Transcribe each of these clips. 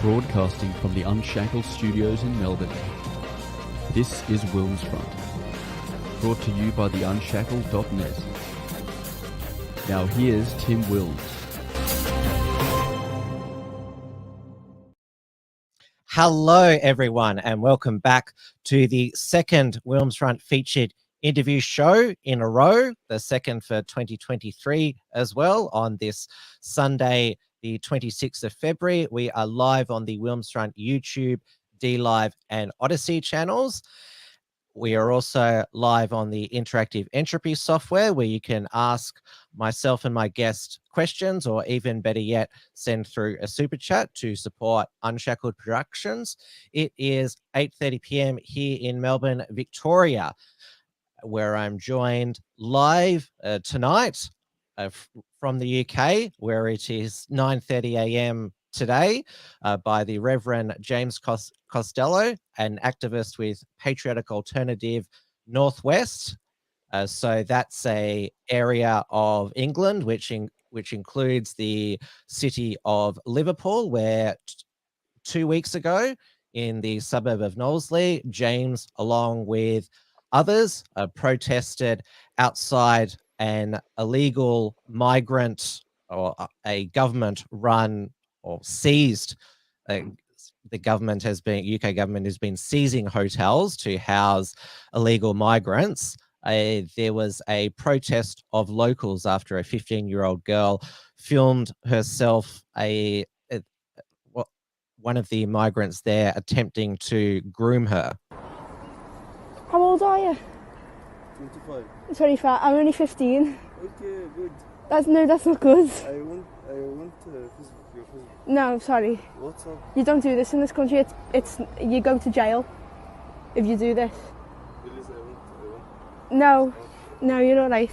Broadcasting from the Unshackled Studios in Melbourne. This is WilmsFront, brought to you by theunshackled.net. Now here's Tim Wilms. Hello everyone and welcome back to the second WilmsFront featured interview show in a row, the second for 2023 as well, on this Sunday the 26th of February. We are live on the WilmsFront YouTube, DLive and Odyssey channels. We are also live on the Interactive Entropy software, where you can ask myself and my guest questions, or even better yet, send through a super chat to support Unshackled Productions. It is 8:30 p.m. here in Melbourne, Victoria, where I'm joined live tonight from the UK, where it is 9:30 a.m. today, by the Reverend James Costello, an activist with Patriotic Alternative Northwest. So that's a area of England which includes the city of Liverpool, where 2 weeks ago in the suburb of Knowsley, James, along with others, protested outside an illegal migrant or a government run or seized. The government has been, UK government has been seizing hotels to house illegal migrants. There was a protest of locals after a 15-year-old girl filmed herself, one of the migrants there attempting to groom her. How old are you? 25. 25. I'm only 15. Okay, good. That's not good. I want your physical. No, sorry. What's up? You don't do this in this country. It's you go to jail if you do this. Please, I want. No, no, you're not right.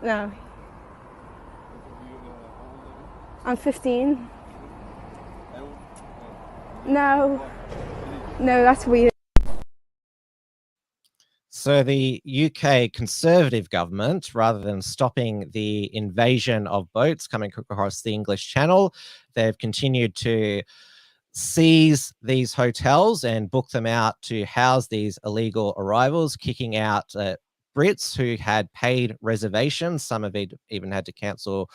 No. I'm 15. No, that's weird. So the UK Conservative government, rather than stopping the invasion of boats coming across the English Channel, they've continued to seize these hotels and book them out to house these illegal arrivals, kicking out Brits who had paid reservations. Some have even had to cancel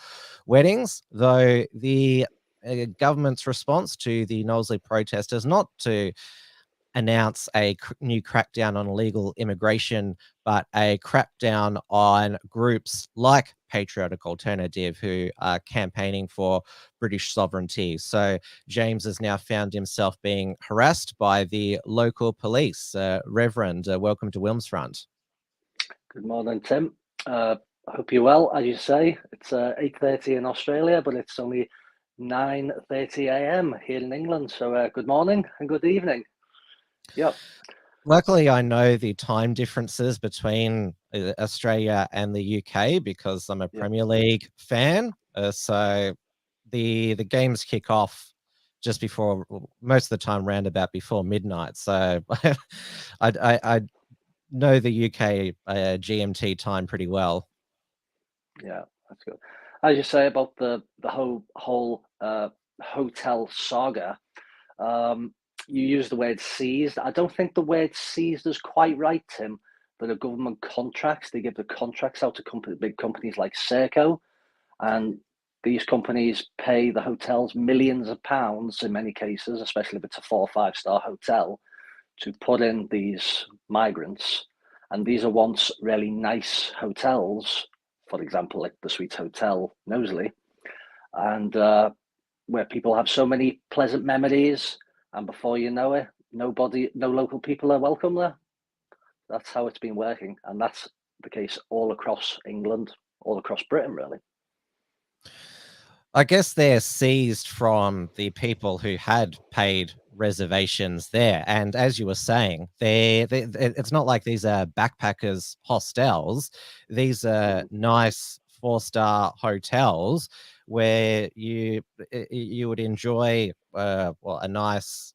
weddings, though the government's response to the Knowsley protest is not to announce a new crackdown on illegal immigration, but a crackdown on groups like Patriotic Alternative, who are campaigning for British sovereignty. So James has now found himself being harassed by the local police. Reverend, welcome to WilmsFront. Good morning, Tim. I hope you're well. As you say, it's 8:30 in Australia, but it's only 9:30 a.m. here in England. So good morning and good evening. Yep. Luckily, I know the time differences between Australia and the UK because I'm a Premier League fan. So the games kick off just before, most of the time, roundabout before midnight. So I know the UK GMT time pretty well. Yeah, that's good. As you say about the whole hotel saga, you use the word seized. I don't think the word seized is quite right, Tim. But the government contracts, they give the contracts out to big companies like Serco, and these companies pay the hotels millions of pounds in many cases, especially if it's a 4 or 5 star hotel, to put in these migrants. And these are once really nice hotels, for example, like the Suite Hotel Knowsley, and where people have so many pleasant memories. And before you know it, no local people are welcome there. That's how it's been working. And that's the case all across England, all across Britain, really. I guess they're seized from the people who had paid reservations there. And as you were saying, it's not like these are backpackers hostels. These are nice 4-star hotels where you would enjoy a nice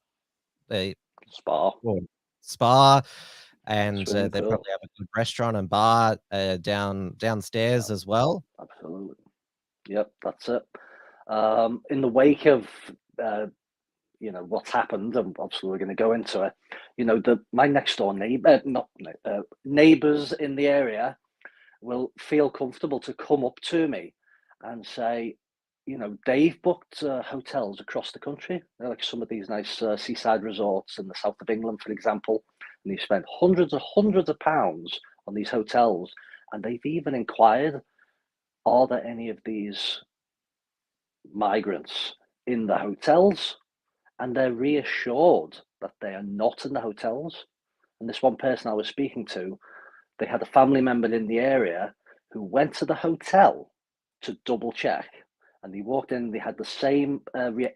spa, and they probably have a good restaurant and bar downstairs as well. Absolutely. Yep, that's it. In the wake of you know, what's happened, and obviously we're going to go into it. You know, my next door neighbor, neighbors in the area will feel comfortable to come up to me and say, you know, they've booked hotels across the country. They're like some of these nice seaside resorts in the south of England, for example, and they've spent hundreds of pounds on these hotels, and they've even inquired, are there any of these migrants in the hotels? And they're reassured that they are not in the hotels. And this one person I was speaking to, they had a family member in the area who went to the hotel to double check. And they walked in, they had the same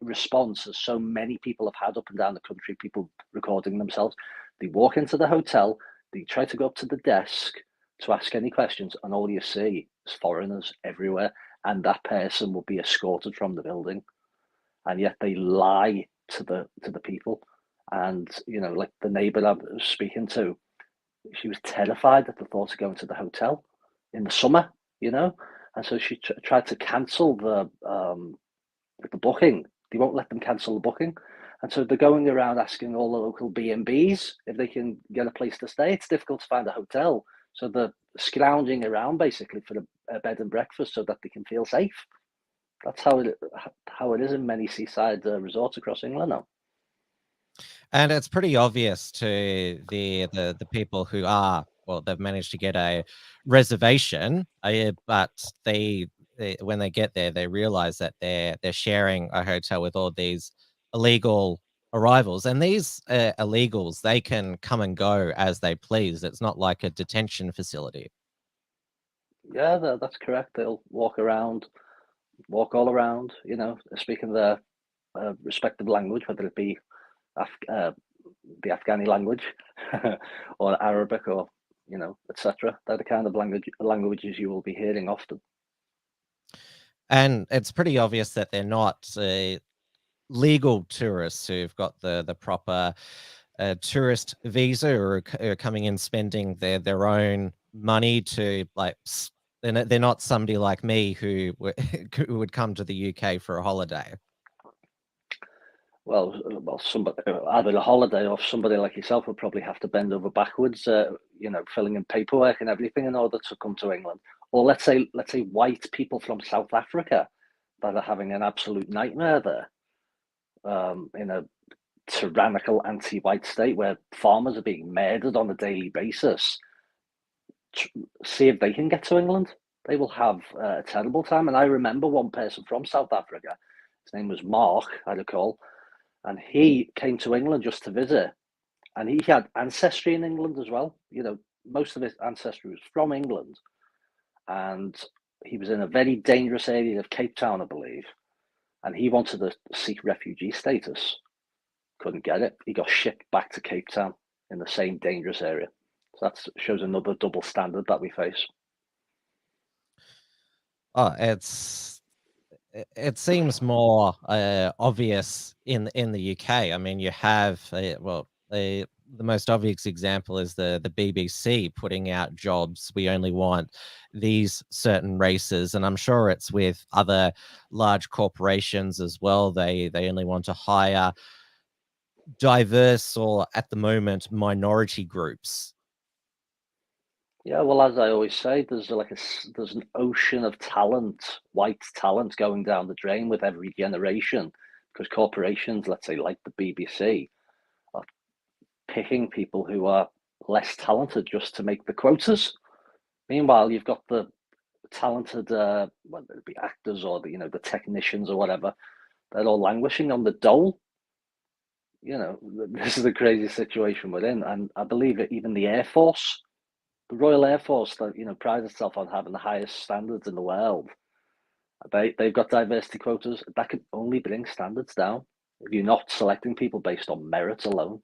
response as so many people have had up and down the country, people recording themselves. They walk into the hotel, they try to go up to the desk to ask any questions, and all you see is foreigners everywhere. And that person will be escorted from the building. And yet they lie to the people. And, you know, like the neighbor I was speaking to, she was terrified at the thought of going to the hotel in the summer, you know, and so she tried to cancel the booking. They won't let them cancel the booking, and so they're going around asking all the local B&Bs if they can get a place to stay. It's difficult to find a hotel, so they're scrounging around basically for a bed and breakfast so that they can feel safe. That's how it is in many seaside resorts across England now. And it's pretty obvious to the people who are, well, they've managed to get a reservation, but they when they get there, they realize that they're sharing a hotel with all these illegal arrivals. And these illegals, they can come and go as they please. It's not like a detention facility. Yeah, that's correct. They'll walk all around, you know, speaking their respective language, whether it be the Afghani language or Arabic, or, you know, etc. They're the kind of languages you will be hearing often. And it's pretty obvious that they're not legal tourists who've got the proper tourist visa, or are coming in spending their own money to, like, they're not somebody like me who would come to the UK for a holiday. Well, somebody, either a holiday, or somebody like yourself would probably have to bend over backwards, you know, filling in paperwork and everything in order to come to England. Or let's say white people from South Africa that are having an absolute nightmare there, in a tyrannical anti-white state where farmers are being murdered on a daily basis. See if they can get to England. They will have a terrible time. And I remember one person from South Africa, his name was Mark, I recall, and he came to England just to visit. And he had ancestry in England as well. You know, most of his ancestry was from England. And he was in a very dangerous area of Cape Town, I believe. And he wanted to seek refugee status. Couldn't get it. He got shipped back to Cape Town in the same dangerous area. So that shows another double standard that we face. Oh, it seems more obvious in the UK. I mean, you have the most obvious example is the BBC putting out jobs. We only want these certain races, and I'm sure it's with other large corporations as well. They only want to hire diverse, or at the moment, minority groups. Yeah, well, as I always say, there's an ocean of talent, white talent, going down the drain with every generation, because corporations, let's say like the BBC, are picking people who are less talented just to make the quotas. Meanwhile, you've got the talented, whether it be actors or the technicians or whatever, they're all languishing on the dole. You know, this is the crazy situation we're in, and I believe that even the Air Force. The Royal Air Force, that prides itself on having the highest standards in the world, they've got diversity quotas that can only bring standards down if you're not selecting people based on merit alone.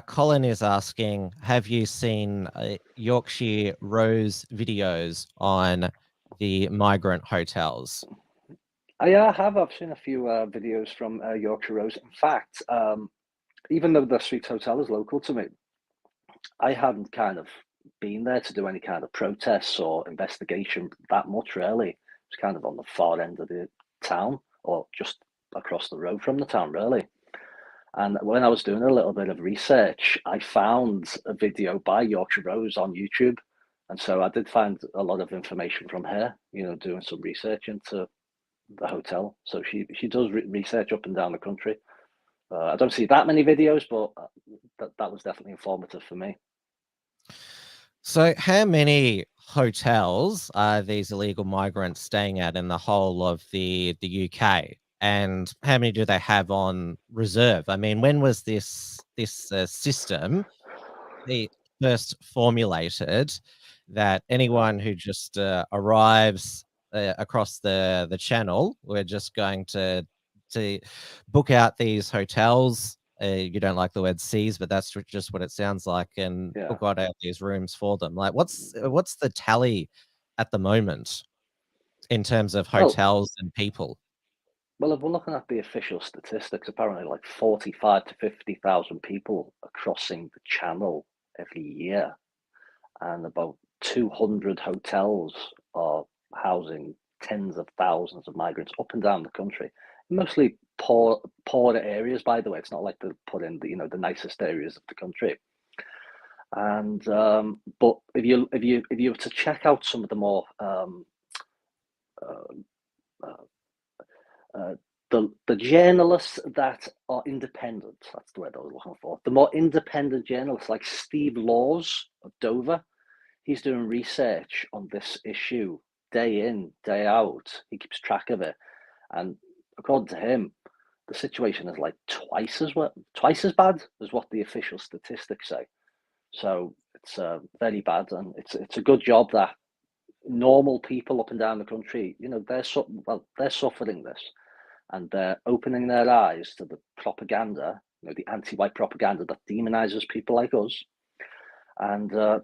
Colin is asking, have you seen Yorkshire Rose videos on the migrant hotels? I have. I've seen a few videos from Yorkshire Rose. In fact, even though the Street Hotel is local to me, I hadn't kind of been there to do any kind of protests or investigation that much, really. It's kind of on the far end of the town, or just across the road from the town, really. And when I was doing a little bit of research, I found a video by Yorkshire Rose on YouTube. And so I did find a lot of information from her, doing some research into the hotel. So she does research up and down the country. I don't see that many videos, but that was definitely informative for me. So how many hotels are these illegal migrants staying at in the whole of the UK? And how many do they have on reserve? I mean, when was this system first formulated, that anyone who just arrives across the channel, we're just going to book out these hotels? You don't like the word "seas," but that's just what it sounds like, and book out these rooms for them. Like, what's the tally at the moment in terms of hotels and people? Well, if we're looking at the official statistics, apparently like 45 to 50,000 people are crossing the channel every year, and about 200 hotels are housing tens of thousands of migrants up and down the country. Mostly poorer areas, by the way. It's not like they put in the nicest areas of the country. And but if you were to check out some of the more the journalists that are independent, that's the word I was looking for. The more independent journalists, like Steve Laws of Dover, he's doing research on this issue day in, day out. He keeps track of it, and according to him, the situation is like twice as bad as what the official statistics say. So it's very bad, and it's a good job that normal people up and down the country, they're suffering this, and they're opening their eyes to the propaganda, the anti-white propaganda that demonizes people like us, and they're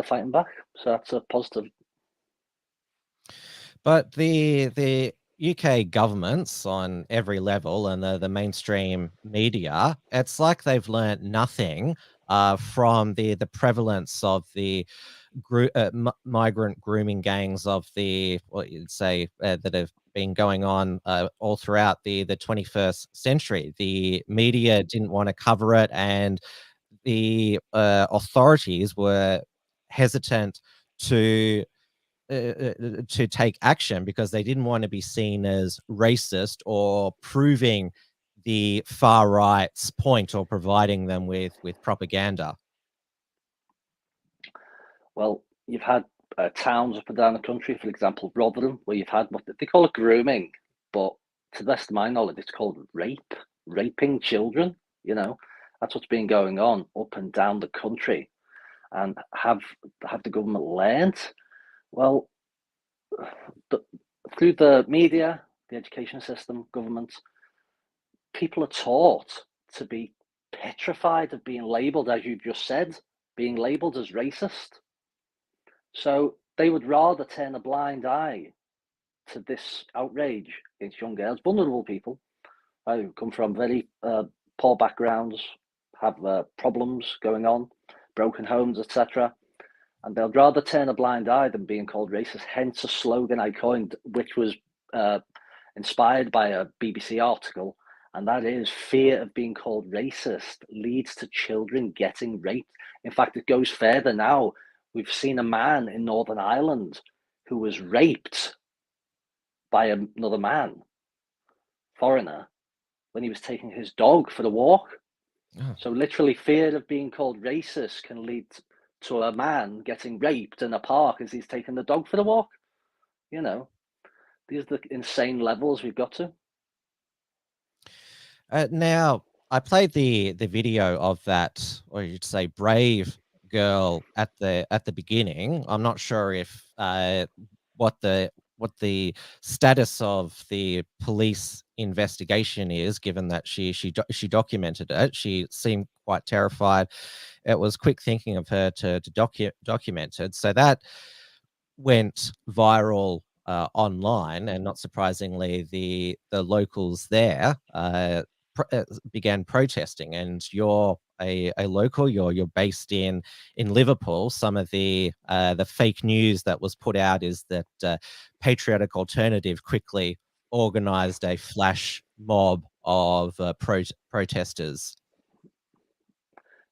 fighting back. So that's a positive. But the UK governments on every level and the mainstream media, it's like they've learnt nothing from the prevalence of the migrant grooming gangs of what you'd say that have been going on all throughout the 21st century. The media didn't want to cover it, and the authorities were hesitant to take action because they didn't want to be seen as racist or proving the far right's point or providing them with propaganda. Well, you've had towns up and down the country, for example, Rotherham, where you've had what they call it grooming, but to the best of my knowledge, it's called raping children. That's what's been going on up and down the country. And have the government learned? Well, through the media, the education system, government, people are taught to be petrified of being labelled, as you just said, being labelled as racist. So they would rather turn a blind eye to this outrage against young girls, vulnerable people who come from very poor backgrounds, have problems going on, broken homes, etc. And they'll rather turn a blind eye than being called racist. Hence a slogan I coined, which was inspired by a BBC article, and that is, fear of being called racist leads to children getting raped. In fact, it goes further now. We've seen a man in Northern Ireland who was raped by another man, foreigner, when he was taking his dog for the walk. Oh. So literally, fear of being called racist can lead to a man getting raped in a park as he's taking the dog for the walk. These are the insane levels we've got to. Now, I played the video of that, or you'd say, brave girl at the beginning. I'm not sure if what the status of the police investigation is, given that she documented it. She seemed quite terrified. It was quick thinking of her to document it. So that went viral online, and not surprisingly, the locals there began protesting. And you're a local, you're based in Liverpool. Some of the fake news that was put out is that Patriotic Alternative quickly organised a flash mob of protesters.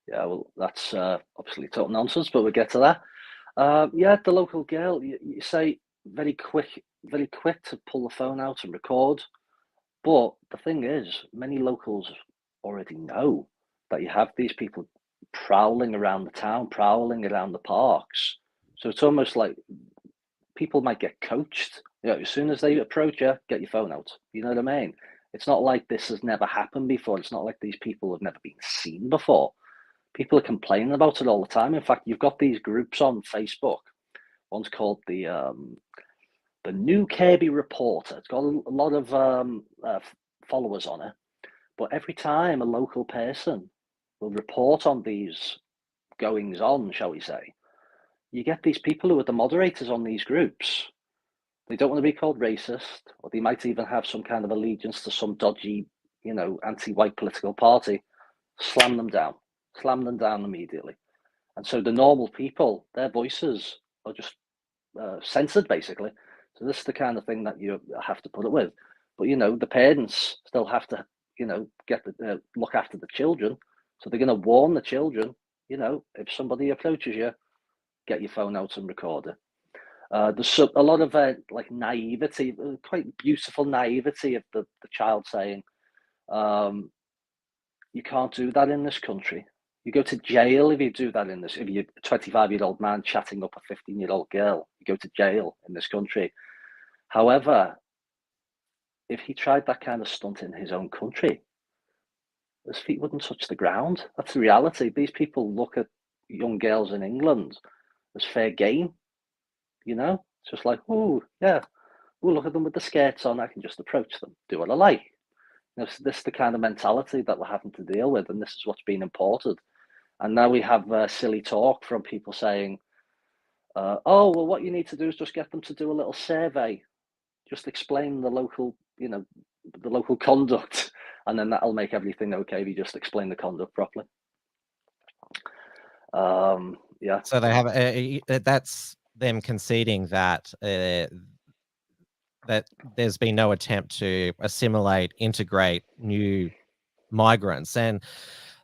Yeah, well, that's obviously total nonsense, but we'll get to that. Yeah, the local girl, you say very quick to pull the phone out and record. But the thing is, many locals already know that you have these people prowling around the town, prowling around the parks. So it's almost like people might get coached. You know, as soon as they approach you, get your phone out. You know what I mean? It's not like this has never happened before. It's not like these people have never been seen before. People are complaining about it all the time. In fact, you've got these groups on Facebook. One's called the New Kirby Reporter. It's got a lot of followers on it. But every time a local person will report on these goings on, shall we say, you get these people who are the moderators on these groups. They don't want to be called racist, or they might even have some kind of allegiance to some dodgy, anti-white political party. Slam them down immediately. And so the normal people, their voices are just censored, basically. So this is the kind of thing that you have to put up with. But the parents still have to, get look after the children. So they're going to warn the children. If somebody approaches you, get your phone out and record it. There's a lot of like naivety, quite beautiful naivety of the child saying, "You can't do that in this country. You go to jail if you do that in this. If you're a 25-year-old man chatting up a 15-year-old girl, you go to jail in this country." However, if he tried that kind of stunt in his own country, his feet wouldn't touch the ground. That's the reality. These people look at young girls in England as fair game. It's just like, oh yeah, oh look at them with the skirts on. I can just approach them, do what I like. So this is the kind of mentality that we're having to deal with, and this is what's being imported. And now we have silly talk from people saying, "Oh, well, what you need to do is just get them to do a little survey, just explain the local, the local conduct, and then that'll make everything okay if you just explain the conduct properly." Yeah. So they have that's them conceding that that there's been no attempt to assimilate, integrate new migrants. And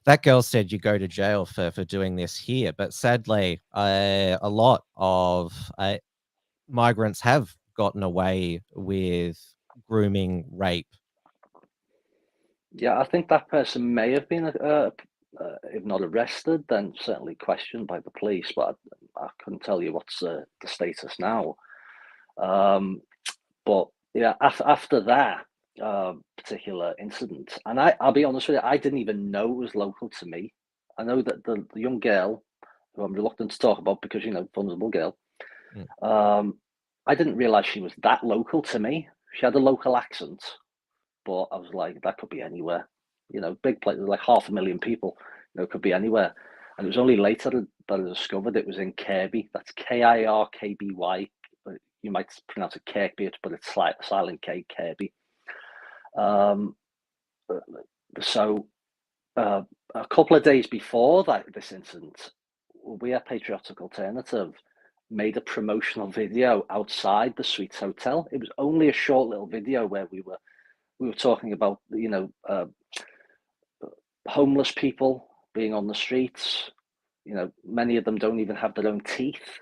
that girl said you go to jail for doing this here. But sadly, a lot of migrants have gotten away with grooming, rape. Yeah, I think that person may have been, if not arrested, then certainly questioned by the police. But I couldn't tell you what's the status now. But yeah, after that particular incident, and I'll be honest with you, I didn't even know it was local to me. I know that the young girl, who I'm reluctant to talk about because, vulnerable girl, I didn't realize she was that local to me. She had a local accent, but I was like, that could be anywhere. Big place, like 500,000 people, it could be anywhere. And it was only later that I discovered it was in Kirby. That's Kirkby. You might pronounce it Kirkby, but it's silent K, Kirby. So a couple of days before this incident, we at Patriotic Alternative made a promotional video outside the Suites Hotel. It was only a short little video where we were talking about, homeless people being on the streets. Many of them don't even have their own teeth.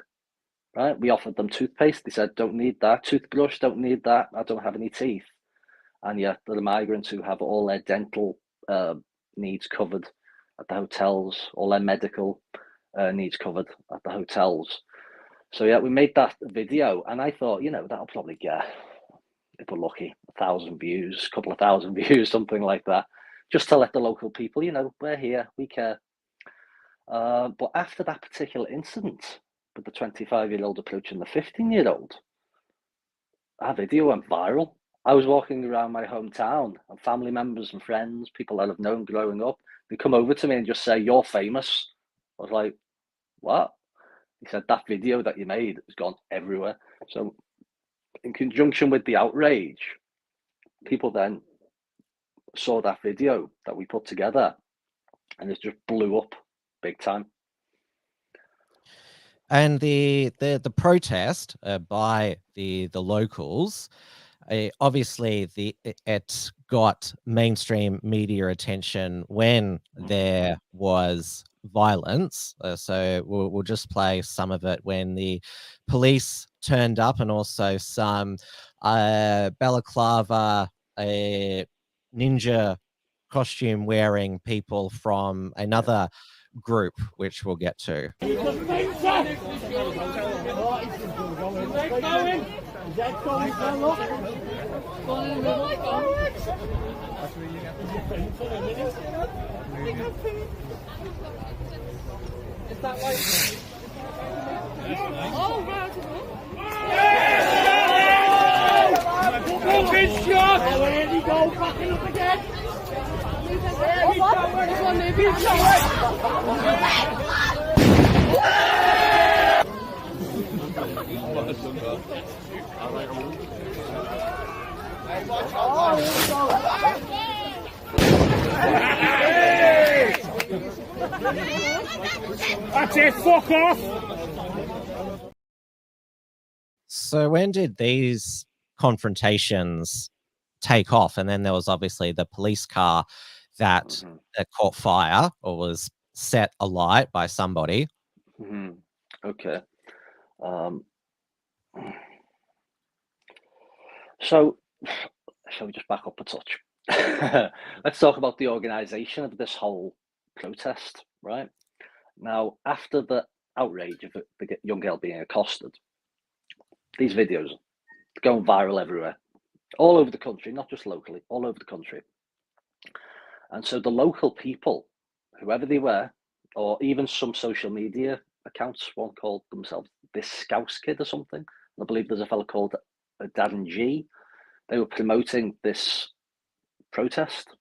Right? We offered them toothpaste. They said, "Don't need that. Toothbrush, don't need that. I don't have any teeth." And yet there are migrants who have all their dental needs covered at the hotels, all their medical needs covered at the hotels. So yeah, we made that video, and I thought, that'll probably get, if we're lucky, 1,000 views, a couple of thousand views, something like that, just to let the local people, we're here, we care. But after that particular incident, with the 25-year-old approaching the 15-year-old, our video went viral. I was walking around my hometown, and family members and friends, people that I've known growing up, they come over to me and just say, "You're famous." I was like, "What?" He said, "That video that you made has gone everywhere." So in conjunction with the outrage, people then saw that video that we put together, and it just blew up big time. And the protest by the locals, obviously it got mainstream media attention when there was violence. So we'll just play some of it when the police turned up, and also some balaclava ninja costume wearing people from another group, which we'll get to. That's it, fuck off! So when did these confrontations take off? And then there was obviously the police car that caught fire or was set alight by somebody. Okay. So, shall we just back up a touch? Let's talk about the organisation of this whole protest, right? Now, after the outrage of the young girl being accosted, these videos are going viral everywhere, all over the country, not just locally, all over the country. And so the local people, whoever they were, or even some social media accounts, one called themselves This Scouse Kid or something. I believe there's a fellow called Darren G. They were promoting this protest.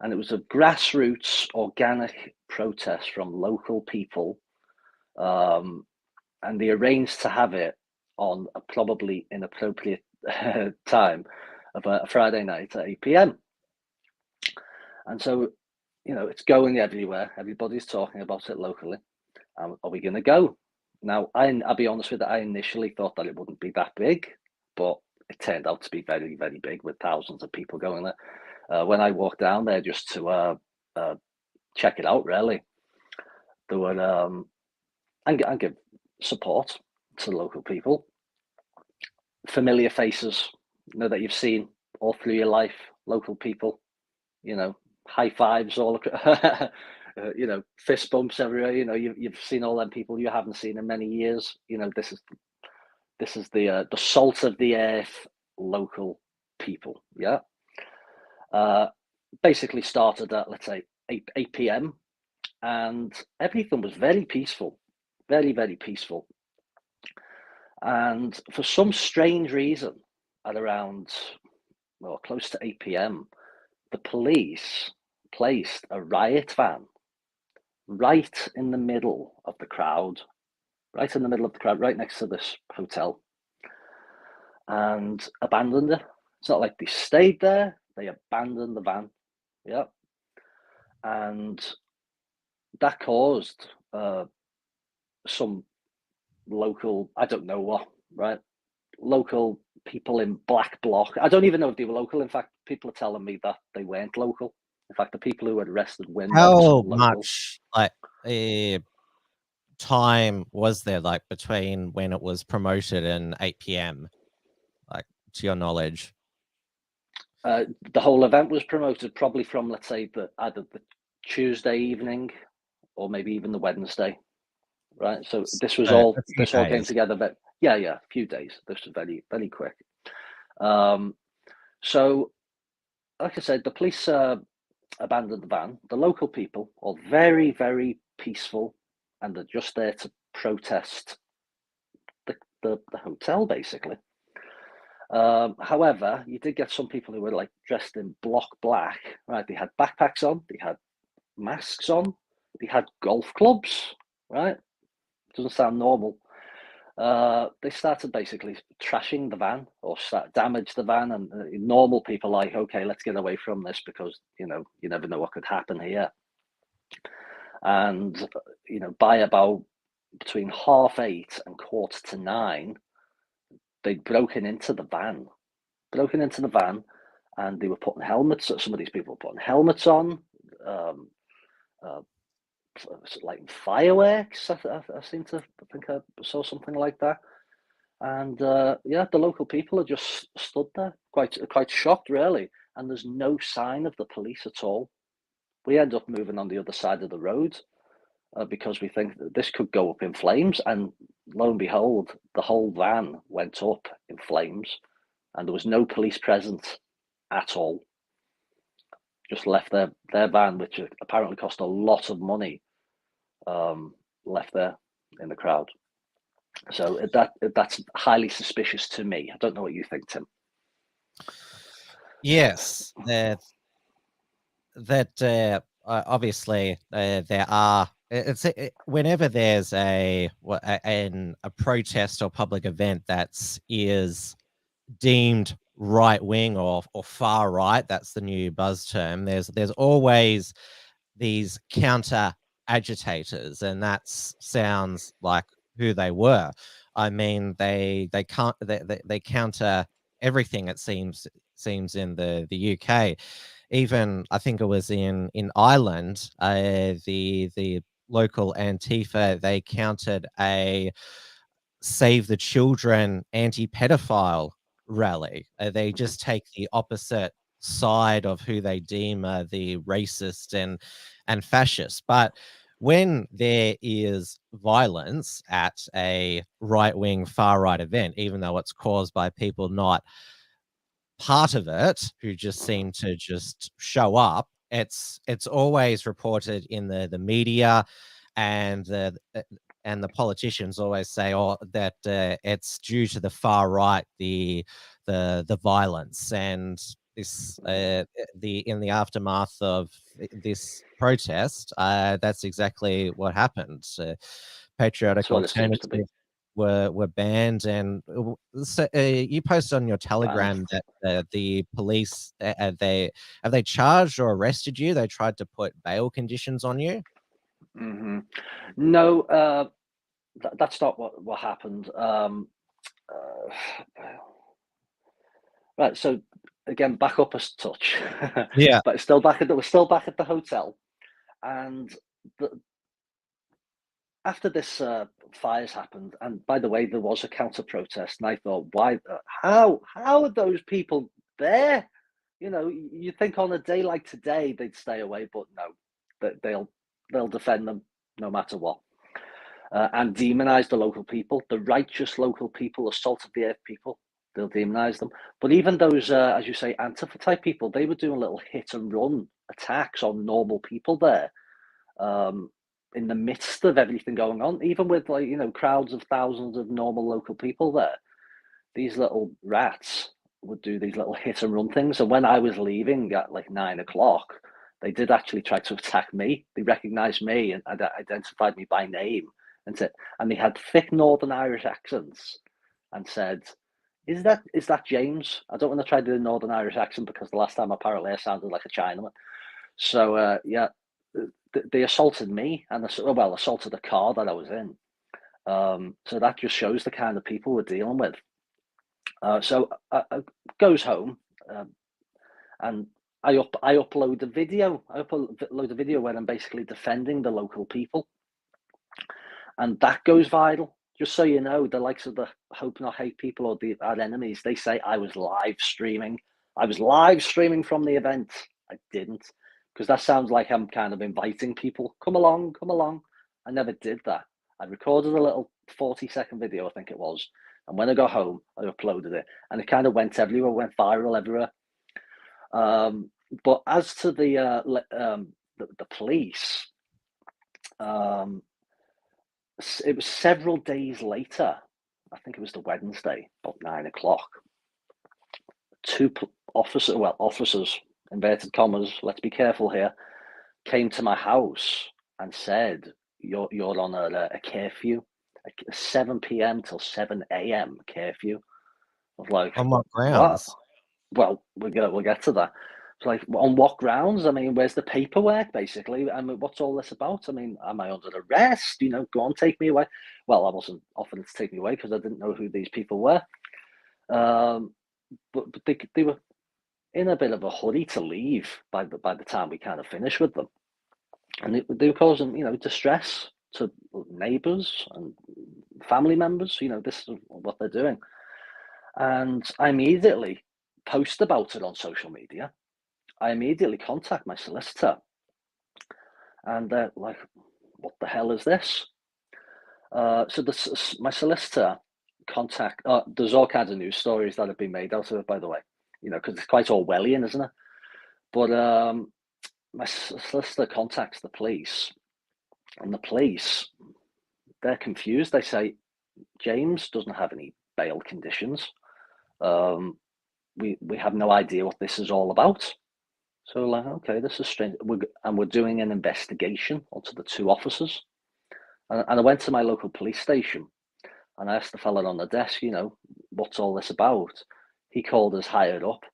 And it was a grassroots, organic protest from local people. And they arranged to have it on a probably inappropriate time of a Friday night at 8 p.m. And so, you know, it's going everywhere. Everybody's talking about it locally. Are we going to go? Now, I'll be honest with you, I initially thought that it wouldn't be that big, but it turned out to be very, very big with thousands of people going there. When I walked down there just to check it out, really, there were, and give support to local people, familiar faces, you know, that you've seen all through your life, local people, you know, high fives all across, you know, fist bumps everywhere. You know, you've seen all them people you haven't seen in many years. You know, this is the salt of the earth, local people. Yeah. Basically started at, let's say, 8 p.m. and everything was very peaceful, very, very peaceful. And for some strange reason, at around, well, close to 8 p.m, the police placed a riot van right in the middle of the crowd, right next to this hotel, and abandoned it. It's not like they stayed there, they abandoned the van. Yeah. And that caused some local, I don't know what, right? Local people in Black Bloc. I don't even know if they were local. In fact, people are telling me that they weren't local. In fact, the people who had arrested women. How much like time was there, like between when it was promoted and 8 p.m, like to your knowledge? The whole event was promoted probably from, let's say, either the Tuesday evening or maybe even the Wednesday, right? So this was all came together, but yeah, a few days. This was very, very quick. So, like I said, the police abandoned the van. The local people are very, very peaceful, and they're just there to protest the hotel, basically. However, you did get some people who were like dressed in block black, right? They had backpacks on, they had masks on, they had golf clubs, right? Doesn't sound normal. They started basically trashing the van or damage the van, and normal people like, okay, let's get away from this because, you know, you never know what could happen here. And, you know, by about between 8:30 and 9:15, they'd broken into the van broken into the van, and they were putting helmets. Some of these people were putting helmets on, like fireworks. I seem to think I saw something like that. And yeah, the local people are just stood there, quite shocked, really. And there's no sign of the police at all. We end up moving on the other side of the road because we think that this could go up in flames. And lo and behold, the whole van went up in flames, and there was no police present at all. Just left their van, which apparently cost a lot of money, left there in the crowd. So that's highly suspicious to me. I don't know what you think, Tim. Yes, that obviously there are. Whenever there's a protest or public event that is deemed right wing or far right, that's the new buzz term. There's always these counter agitators, and that sounds like who they were. I mean, they counter everything, it seems in the UK. Even I think it was in Ireland, the local Antifa, they countered a Save the Children anti-pedophile rally. They just take the opposite side of who they deem the racist and fascist. But when there is violence at a right-wing, far-right event, even though it's caused by people not part of it, who just seem to just show up, it's always reported in the media, and the politicians always say, "Oh, that it's due to the far right, the violence." And this in the aftermath of this protest, that's exactly what happened. Patriotic alternatives were banned, and so, you posted on your Telegram that the police have they charged or arrested you? They tried to put bail conditions on you. Mm-hmm. No, that's not what happened. Right, so again, back up a touch. Yeah. But we're still back at the hotel, and after this fires happened, and by the way, there was a counter protest, and I thought, why? How are those people there? You know, you think on a day like today they'd stay away, but no, they'll defend them no matter what, and demonize the local people, the righteous local people, the salt of the earth people. They'll demonize them. But even those, as you say, Antifa type people, they were doing little hit and run attacks on normal people there. In the midst of everything going on, even with crowds of thousands of normal local people there, these little rats would do these little hit and run things. And when I was leaving at like 9 o'clock, they did actually try to attack me. They recognized me and identified me by name and they had thick Northern Irish accents and said, Is that James? I don't want to try to do a Northern Irish accent because the last time apparently I sounded like a Chinaman. So yeah, they assaulted me and assaulted the car that I was in. So that just shows the kind of people we're dealing with. So I goes home, and I upload a video. I upload a video where I'm basically defending the local people, and that goes viral. Just so you know, the likes of the Hope Not Hate people or our enemies, they say I was live streaming. I was live streaming from the event. I didn't, because that sounds like I'm kind of inviting people. Come along. I never did that. I recorded a little 40-second video, I think it was. And when I got home, I uploaded it. And it kind of went everywhere, went viral everywhere. But as to the police, it was several days later, I think it was the Wednesday, about 9 o'clock, two officers, inverted commas, let's be careful here, came to my house and said, you're on a curfew, a 7 p.m. till 7 a.m. curfew. I was like, on what grounds? What? Well, we'll get to that. It's like, on what grounds? I mean, where's the paperwork, basically? I mean, what's all this about? I mean, am I under arrest? Go on, take me away. Well, I wasn't offering to take me away because I didn't know who these people were. but they were in a bit of a hurry to leave by the time we kind of finished with them, and they were causing distress to neighbours and family members. This is what they're doing, and I immediately post about it on social media. I immediately contact my solicitor, and they're like, "What the hell is this?" So my solicitor contact. There's all kinds of news stories that have been made out of it, by the way. Because it's quite Orwellian, isn't it? But my solicitor contacts the police, and the police, they're confused. They say James doesn't have any bail conditions. We have no idea what this is all about. So like, okay, this is strange. We're doing an investigation onto the two officers. And I went to my local police station, and I asked the fella on the desk, what's all this about? He called us higher up,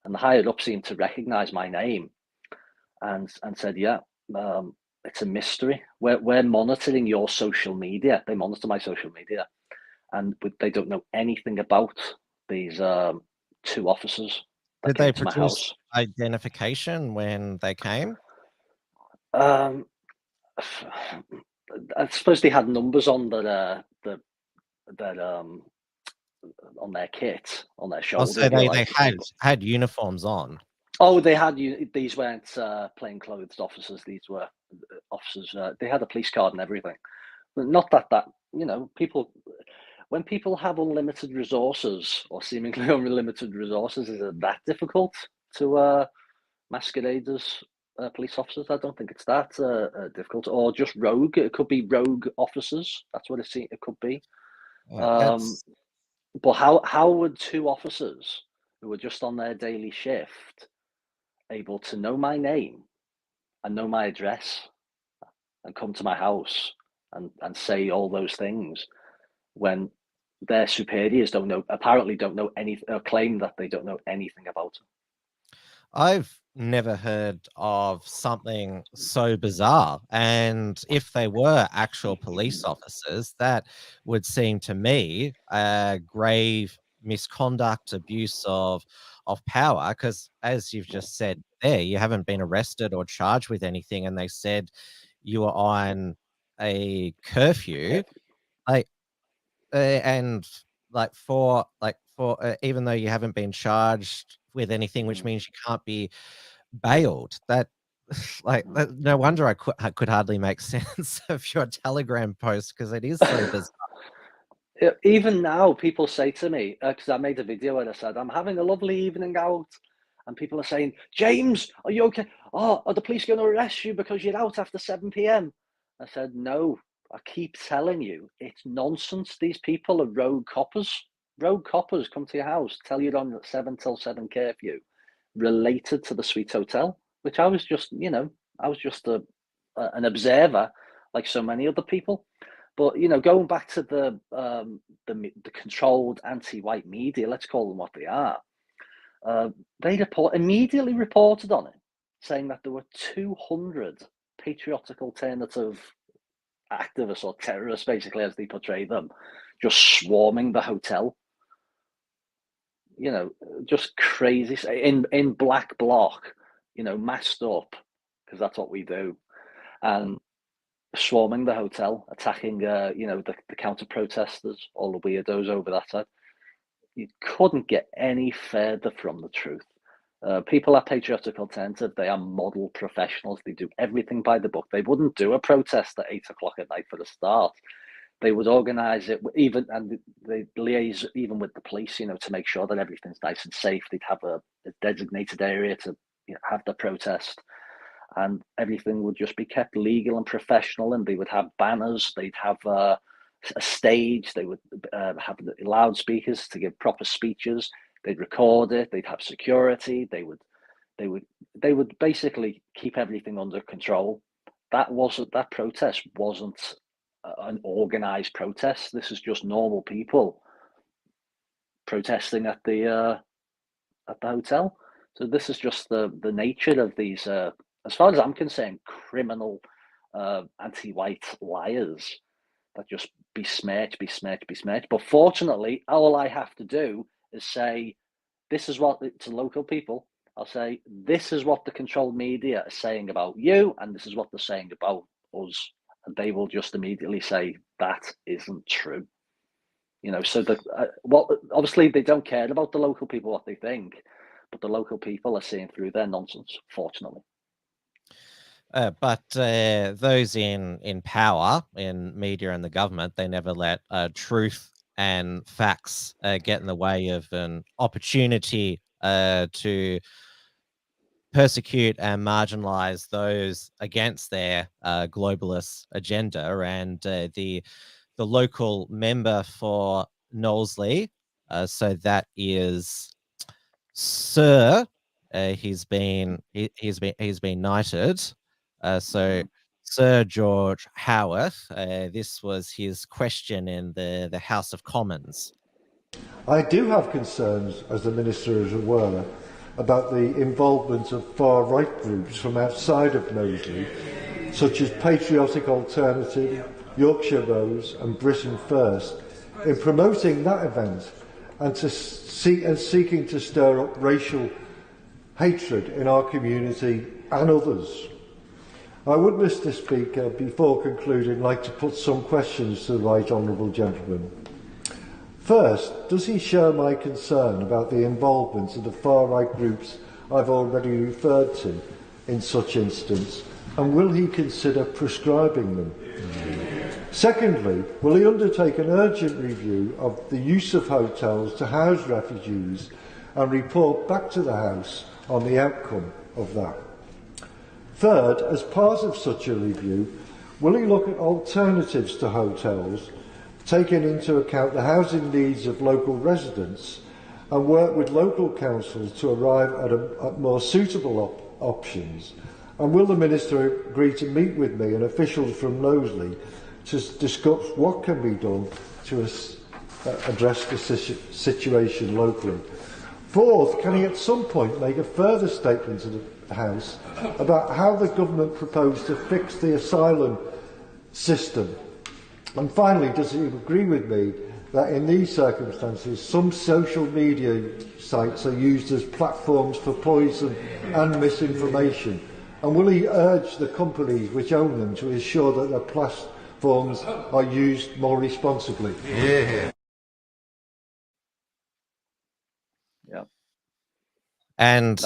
and the higher up seemed to recognise my name, and said, yeah, it's a mystery. We're monitoring your social media. They monitor my social media, and they don't know anything about these two officers. Did they produce identification when they came? I suppose they had numbers on that on their kit, on their shoulder. So they had uniforms on. Oh, they had these weren't plainclothes officers. These were officers. They had a police card and everything. But not that people. When people have unlimited resources or seemingly unlimited resources, is it that difficult to masquerade as police officers? I don't think it's that difficult. Or just rogue. It could be rogue officers. That's what it could be. But how would two officers who were just on their daily shift able to know my name and know my address and come to my house and say all those things when their superiors apparently don't know anything, or claim that they don't know anything about it? I've never heard of something so bizarre. And if they were actual police officers, that would seem to me a grave misconduct, abuse of power, because as you've just said there, you haven't been arrested or charged with anything, and they said you were on a curfew, for even though you haven't been charged with anything, which means you can't be bailed. That no wonder I could hardly make sense of your Telegram post, because it is so bizarre. Even now, people say to me, because I made a video where I said, I'm having a lovely evening out, and people are saying, James, are you okay? Oh, are the police going to arrest you because you're out after 7 p.m? I said, no, I keep telling you, it's nonsense. These people are rogue coppers. Rogue coppers come to your house, tell you on 7 till 7 curfew, related to the Suite Hotel, which I was just, an observer, like so many other people. But going back to the controlled anti-white media, let's call them what they are, they immediately reported on it, saying that there were 200 patriotic alternative activists or terrorists, basically, as they portray them, just swarming the hotel. Just crazy in black bloc, masked up, because that's what we do, and swarming the hotel, attacking the counter protesters, all the weirdos over that side. You couldn't get any further from the truth. People at Patriotic Alternative, they are model professionals. They do everything by the book. They wouldn't do a protest at 8 o'clock at night for the start. They would organise it, and they liaise even with the police, to make sure that everything's nice and safe. They'd have a designated area to have the protest, and everything would just be kept legal and professional. And they would have banners. They'd have a stage. They would have loudspeakers to give proper speeches. They'd record it. They'd have security. They would basically keep everything under control. That protest wasn't an organized protest. This is just normal people protesting at the hotel. So this is just the nature of these, as far as I'm concerned, criminal anti-white liars that just besmirch. But fortunately, all I have to do is say this is what, to local people, I'll say, this is what the controlled media are saying about you, and this is what they're saying about us. And they will just immediately say, that isn't true. You know, so obviously they don't care about the local people, what they think, but the local people are seeing through their nonsense, fortunately. But those in power, in media and the government, they never let truth and facts get in the way of an opportunity to persecute and marginalize those against their globalist agenda. And the local member for Knowsley, so that is Sir. He's been knighted. So Sir George Howarth. This was his question in the House of Commons. I do have concerns, as the Minister is aware, about the involvement of far-right groups from outside of Knowsley, such as Patriotic Alternative, Yorkshire Rose and Britain First, in promoting that event and seeking to stir up racial hatred in our community and others. I would, Mr. Speaker, before concluding, like to put some questions to the right honourable gentleman. First, does he share my concern about the involvement of the far-right groups I've already referred to in such instance, and will he consider prescribing them? Secondly, will he undertake an urgent review of the use of hotels to house refugees and report back to the House on the outcome of that? Third, as part of such a review, will he look at alternatives to hotels, taking into account the housing needs of local residents, and work with local councils to arrive at more suitable options? And will the Minister agree to meet with me and officials from Knowsley to discuss what can be done to address the situation locally? Fourth, can he at some point make a further statement to the House about how the government proposed to fix the asylum system? And finally, does he agree with me that in these circumstances some social media sites are used as platforms for poison and misinformation? And will he urge the companies which own them to ensure that their platforms are used more responsibly? Yeah. And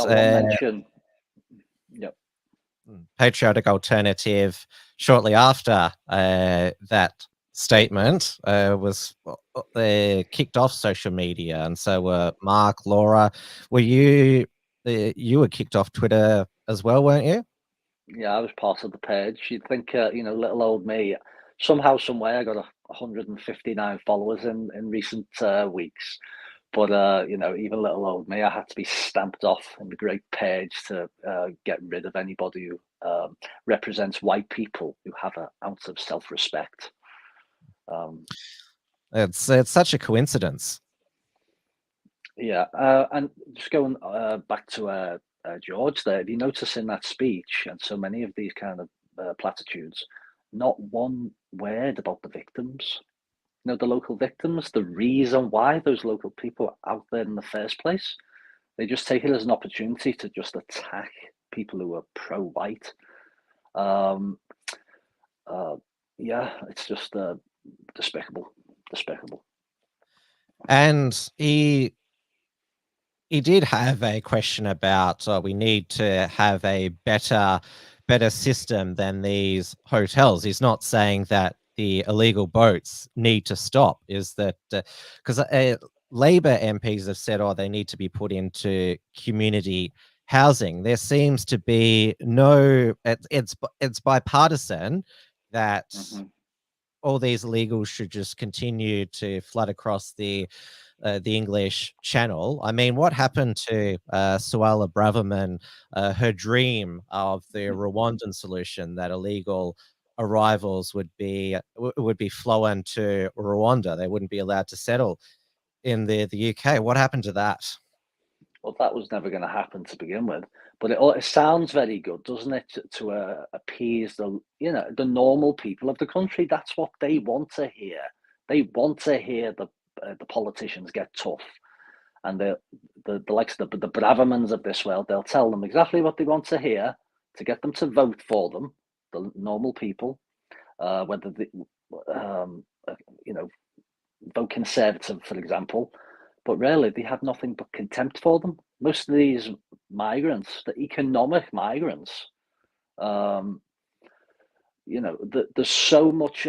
Patriotic Alternative, shortly after that statement, was kicked off social media, and so were Mark, Laura. Were you were kicked off Twitter as well, weren't you? Yeah, I was part of the page. You'd think, you know, little old me, somehow, some way, I got 159 followers in recent weeks. But, you know, even little old me, I had to be stamped off in the great page to get rid of anybody who represents white people who have an ounce of self-respect. It's such a coincidence. Yeah, and just going back to George there, if you notice in that speech, and so many of these kind of platitudes, not one word about the victims. You know, the local victims, the reason why those local people are out there in the first place. They just take it as an opportunity to just attack people who are pro-white. Yeah, it's just despicable. And he did have a question about we need to have a better system than these hotels. He's not saying that the illegal boats need to stop. Is that because Labor MPs have said, oh, they need to be put into community housing. There seems to be no. It's bipartisan that all these illegals should just continue to flood across the English Channel. I mean, what happened to Suella Braverman, her dream of the Rwandan solution, that illegal arrivals would be flown to Rwanda? They wouldn't be allowed to settle in the UK. What happened to that? Well, that was never going to happen to begin with. But it sounds very good, doesn't it, to appease the normal people of the country? That's what they want to hear. They want to hear the politicians get tough and the likes of the Bravermans of this world, they'll tell them exactly what they want to hear to get them to vote for them, the normal people, whether they, you know, vote Conservative, for example, but really they have nothing but contempt for them. Most of these migrants, the economic migrants, you know, there's so much,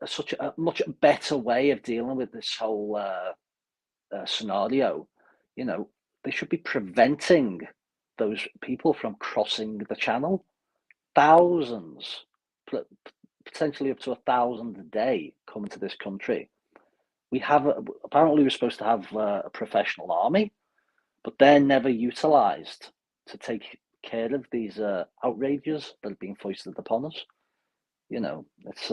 such a much better way of dealing with this whole scenario. You know, they should be preventing those people from crossing the channel. Thousands, potentially up to 1,000 a day, coming to this country. We have apparently we're supposed to have a professional army, but they're never utilised to take care of these outrages that are being foisted upon us. You know, it's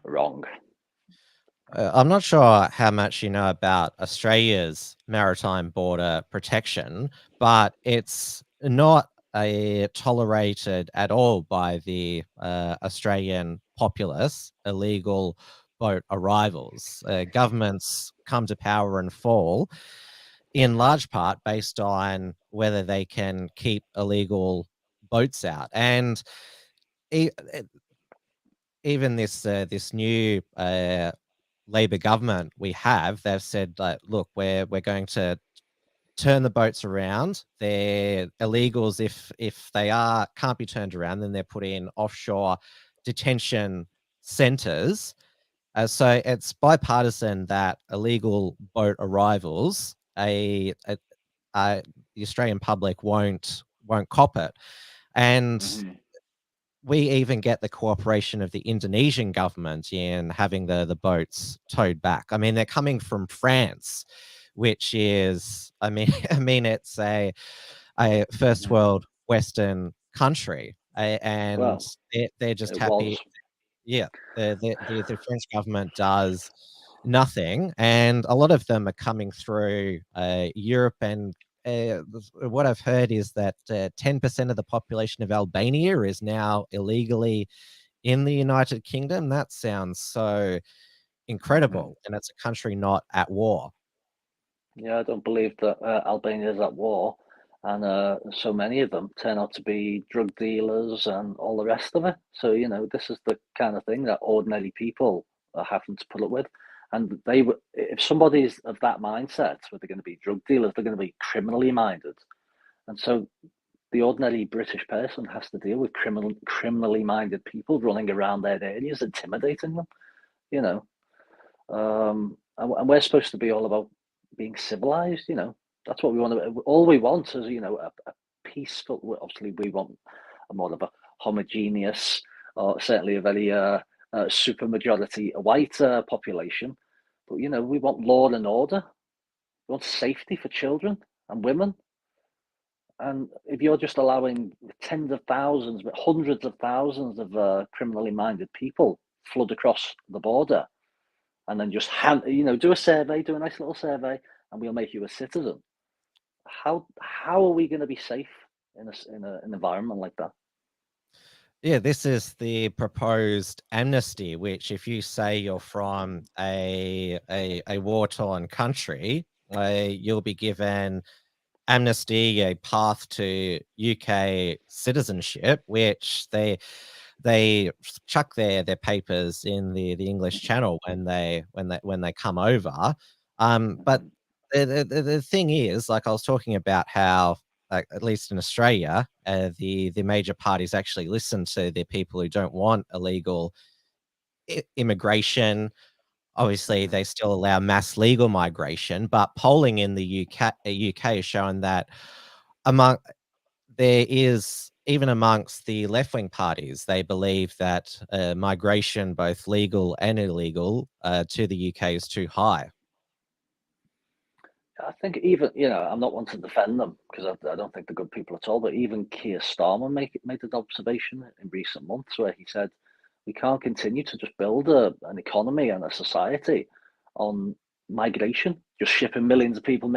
wrong. I'm not sure how much you know about Australia's maritime border protection, but it's not tolerated at all by the Australian populace, illegal boat arrivals. Governments come to power and fall in large part based on whether they can keep illegal boats out. And even this new Labor government we have, they've said like, look, we're going to turn the boats around. They're illegals if they can't be turned around, then they're put in offshore detention centres. So it's bipartisan that illegal boat arrivals, the Australian public won't cop it, and we even get the cooperation of the Indonesian government in having the boats towed back. I mean, they're coming from France, which is, I mean, it's a first world Western country, and Well, they're just it happy. was. Yeah, the French government does nothing, and a lot of them are coming through Europe. And what I've heard is that 10% of the population of Albania is now illegally in the United Kingdom. That sounds so incredible, and it's a country not at war. Yeah, I don't believe that Albania is at war, and so many of them turn out to be drug dealers and all the rest of it. So, you know, this is the kind of thing that ordinary people are having to put up with. And if somebody's of that mindset, where they're going to be drug dealers, they're going to be criminally minded. And so the ordinary British person has to deal with criminally minded people running around their areas, intimidating them, you know. And we're supposed to be all about being civilized, you know. That's what we want to. All we want is, you know, a peaceful. Obviously, we want a more of a homogeneous, or certainly a very super majority white population. But you know, we want law and order. We want safety for children and women. And if you're just allowing tens of thousands, but hundreds of thousands of criminally minded people flood across the border, and then just do a survey, do a nice little survey, and we'll make you a citizen. How are we going to be safe in an environment like that? Yeah, this is the proposed amnesty, which if you say you're from a war-torn country, you'll be given amnesty, a path to UK citizenship, which they chuck their papers in the English Channel when they come over. But the thing is, like I was talking about how, like, at least in Australia, the major parties actually listen to the people who don't want illegal immigration. Obviously, they still allow mass legal migration, but polling in the UK has shown that there is, even amongst the left-wing parties, they believe that migration, both legal and illegal, to the UK is too high. I think even, you know, I'm not one to defend them because I don't think they're good people at all, but even Keir Starmer made an observation in recent months where he said, we can't continue to just build an economy and a society on migration, just shipping millions of people,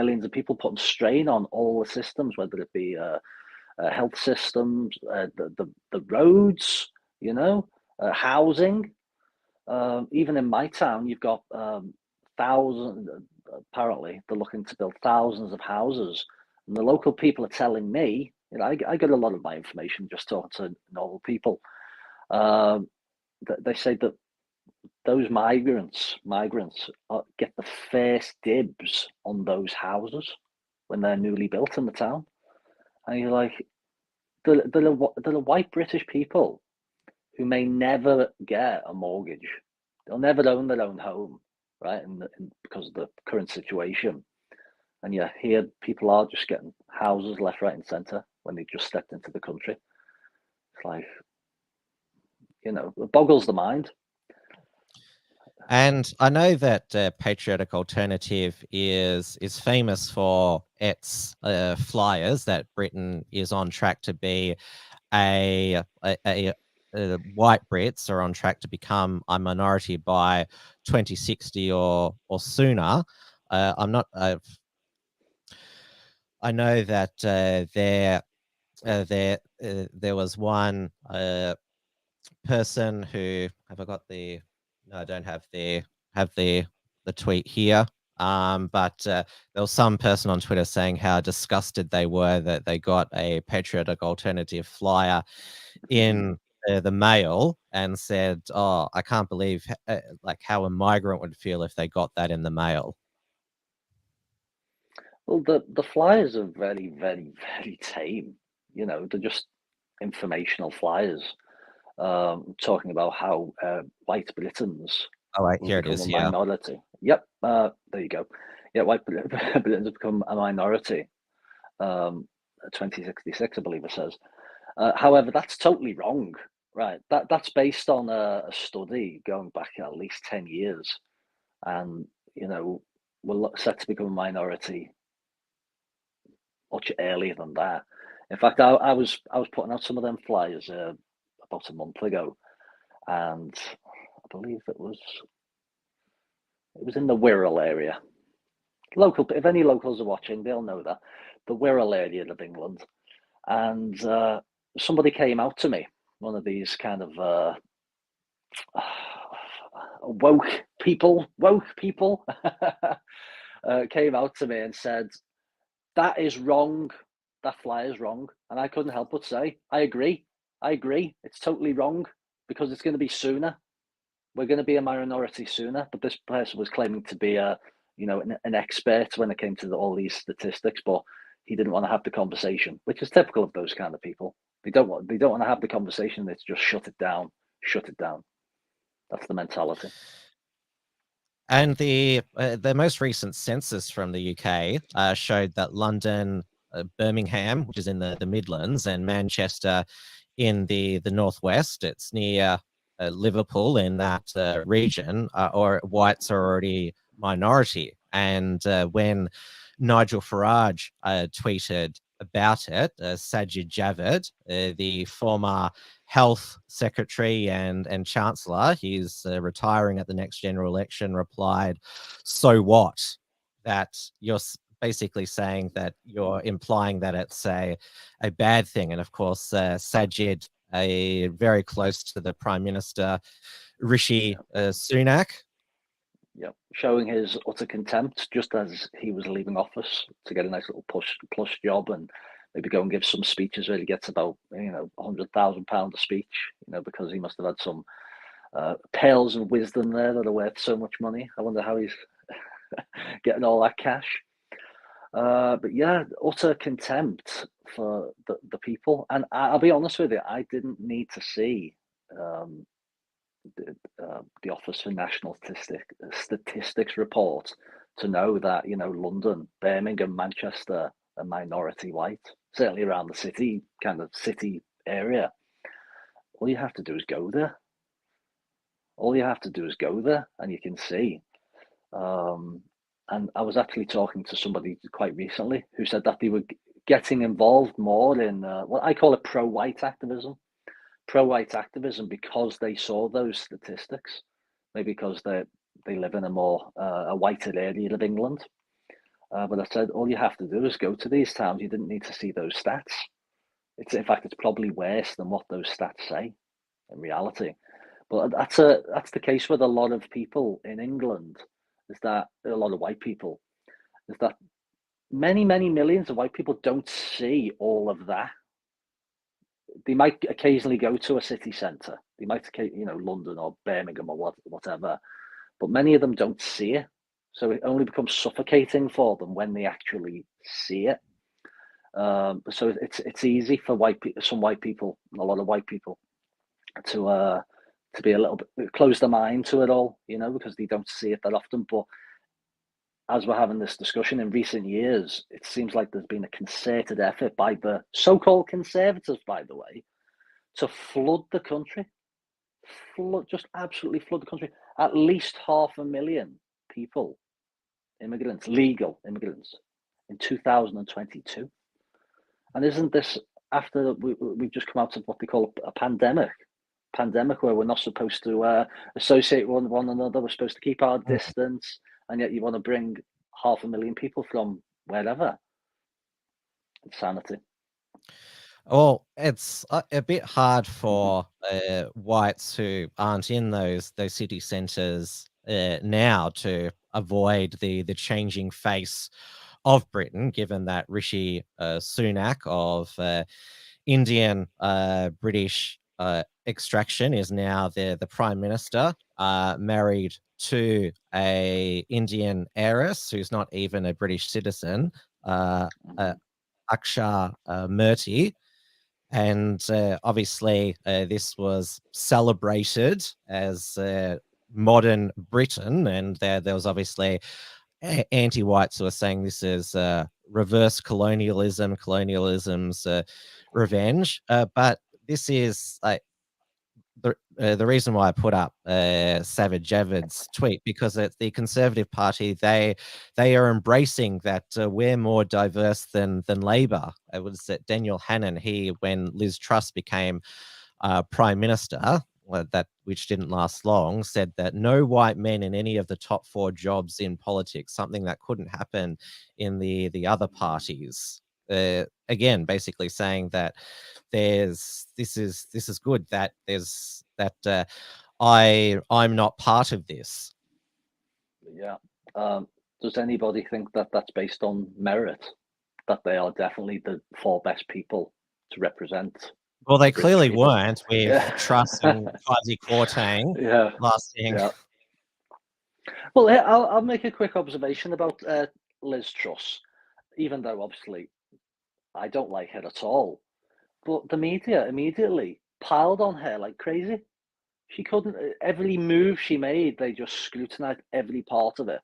putting strain on all the systems, whether it be health systems, the roads, you know, housing. Even in my town, you've got apparently they're looking to build thousands of houses, and the local people are telling me, you know, I get a lot of my information just talking to normal people. They say that those migrants get the first dibs on those houses when they're newly built in the town, and you're like, they're white British people who may never get a mortgage. They'll never own their own home, right? And because of the current situation. And yeah, here people are just getting houses left, right, and centre when they just stepped into the country. It's like, you know, it boggles the mind. And I know that Patriotic Alternative is famous for its flyers that Britain is on track to be a white Brits are on track to become a minority by 2060 or sooner. I know that there was one person who no, I don't have the tweet here. But there was some person on Twitter saying how disgusted they were that they got a Patriotic Alternative flyer in the mail, and said, "Oh, I can't believe like how a migrant would feel if they got that in the mail." Well, the flyers are very, very, very tame. You know, they're just informational flyers talking about how white Britons Oh, wait, will here it become is. a Yeah. minority. Yep, there you go. Yeah, white Britons have become a minority. 2066, I believe it says. However, that's totally wrong, right? That's based on a study going back at least 10 years, and you know, we're set to become a minority much earlier than that. In fact, I was putting out some of them flyers about a month ago, and I believe it was in the Wirral area. Local, if any locals are watching, they'll know that the Wirral area of England. And somebody came out to me, one of these kind of woke people, came out to me and said, "That is wrong. That flyer is wrong." And I couldn't help but say, I agree. It's totally wrong, because it's going to be sooner. We're going to be a minority sooner. But this person was claiming to be an expert when it came to all these statistics, but he didn't want to have the conversation, which is typical of those kind of people. They don't want to have the conversation. It's just shut it down. That's the mentality. And the most recent census from the UK showed that London, Birmingham, which is in the Midlands, and Manchester in the northwest, it's near Liverpool in that region, or whites are already minority. And when Nigel Farage tweeted about it, Sajid Javid, the former health secretary and chancellor, he's retiring at the next general election, replied, "So what?" That you're basically saying that you're implying that it's a bad thing. And of course, Sajid, very close to the Prime Minister, Rishi Sunak. Yeah, showing his utter contempt just as he was leaving office to get a nice little plush job, and maybe go and give some speeches where he gets about £100,000 a speech, because he must have had some pearls and wisdom there that are worth so much money. I wonder how he's getting all that cash. But yeah, utter contempt for the people. And I'll be honest with you, I didn't need to see the Office for National Statistics report to know that London, Birmingham, Manchester are minority white, certainly around the city area. All you have to do is go there. And you can see. And I was actually talking to somebody quite recently who said that they were getting involved more in what I call pro-white activism. Pro-white activism because they saw those statistics, maybe because they live in a more a whiter area of England. But I said, all you have to do is go to these towns. You didn't need to see those stats. In fact, it's probably worse than what those stats say in reality. But that's the case with a lot of people in England. is that a lot of white people, is that many, many millions of white people don't see all of that. They might occasionally go to a city centre. They might, London or Birmingham or whatever, but many of them don't see it. So it only becomes suffocating for them when they actually see it. So it's easy for some white people, a lot of white people, to be a little bit close their mind to it all, because they don't see it that often. But as we're having this discussion in recent years, it seems like there's been a concerted effort by the so-called conservatives, by the way, to flood the country, just absolutely flood the country. At least 500,000 people, immigrants, legal immigrants, in 2022. And isn't this after we've just come out of what they call a pandemic where we're not supposed to associate with one another, we're supposed to keep our distance, and yet you want to bring 500,000 people from wherever? Insanity. Well, it's a bit hard for whites who aren't in those city centres now to avoid the changing face of Britain, given that Rishi Sunak of Indian British extraction is now the Prime Minister, married to a Indian heiress who's not even a British citizen, Aksha Murthy. And obviously, this was celebrated as modern Britain, and there was obviously anti-whites who are saying this is reverse colonialism's revenge. But this is the reason why I put up Savage Javid's tweet, because it's the Conservative Party. They are embracing that we're more diverse than Labor. It was Daniel Hannan. When Liz Truss became Prime Minister, which didn't last long, said that no white men in any of the top 4 jobs in politics, something that couldn't happen in the other parties. Again, basically saying that this is good, that there's that I'm not part of this. Yeah. Does anybody think that that's based on merit? That they are definitely the 4 best people to represent? Well, they clearly weren't, with Truss and Kwasi Kwarteng lasting. Yeah. Well, I'll make a quick observation about Liz Truss, even though obviously I don't like her at all. But the media immediately piled on her like crazy. She couldn't, every move she made, they just scrutinized every part of it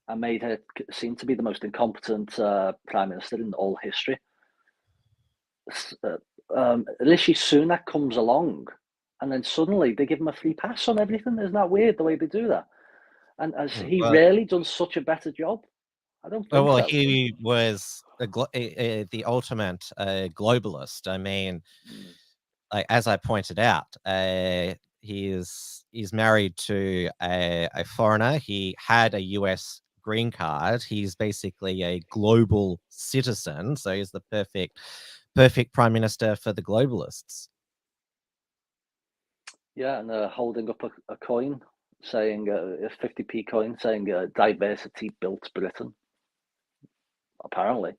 and made her seem to be the most incompetent Prime Minister in all history. Rishi Sunak comes along and then suddenly they give him a free pass on everything. Isn't that weird the way they do that? And has he really done such a better job? I don't think so. He was the ultimate globalist. I mean, like, as I pointed out, he's married to a foreigner. He had a US green card. He's basically a global citizen, so he's the perfect prime minister for the globalists. Yeah, and holding up a coin saying a 50p coin saying diversity built Britain. Apparently,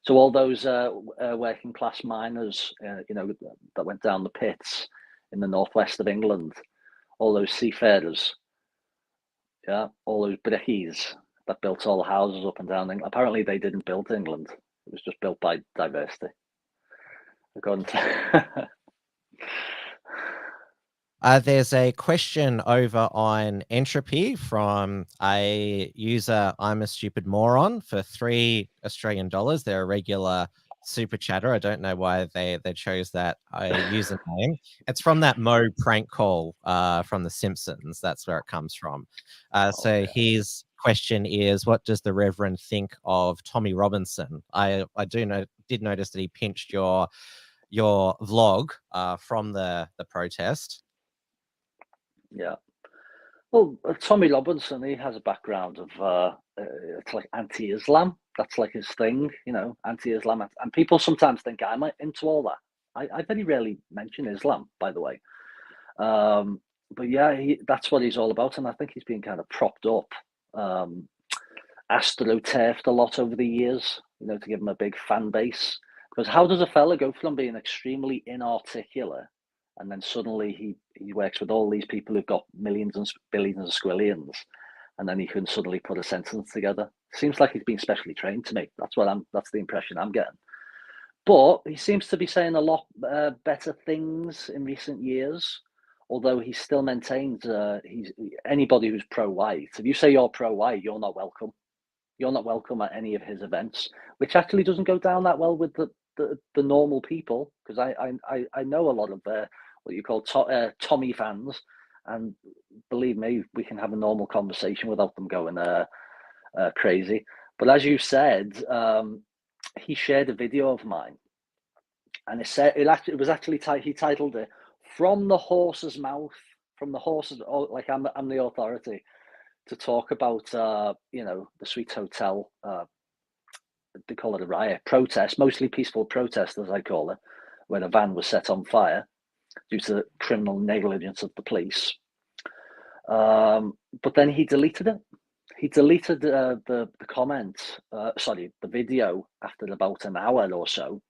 so all those working class miners, that went down the pits in the northwest of England, all those seafarers, all those brickies that built all the houses up and down England. Apparently, they didn't build England; it was just built by diversity. According to there's a question over on Entropy from a user, I'm a Stupid Moron, for $3 Australian. They're a regular super chatter. I don't know why they chose that username. It's from that Mo prank call from The Simpsons. That's where it comes from. His question is, what does the Reverend think of Tommy Robinson? I did notice that he pinched your vlog from the protest. Yeah. Well, Tommy Robinson, he has a background of it's like anti-Islam. That's like his thing, anti-Islam. And people sometimes think I'm into all that. I very rarely mention Islam, by the way. But yeah, that's what he's all about. And I think he's been kind of propped up astroturfed a lot over the years, to give him a big fan base. Because how does a fella go from being extremely inarticulate and then suddenly he works with all these people who've got millions and billions of squillions, and then he can suddenly put a sentence together? Seems like he's been specially trained to me. That's the impression I'm getting. But he seems to be saying a lot better things in recent years, although he still maintains anybody who's pro-white. If you say you're pro-white, you're not welcome. You're not welcome at any of his events, which actually doesn't go down that well with the normal people, because I know a lot of what you call Tommy fans, and believe me, we can have a normal conversation without them going crazy. But as you said, he shared a video of mine, and he titled it "From the Horse's Mouth," from the horse's. Oh, like I'm the authority to talk about the Sweet Hotel. They call it a riot protest, mostly peaceful protest, as I call it, where a van was set on fire due to the criminal negligence of the police. But then he deleted it. He deleted the comment, the video, after about an hour or so.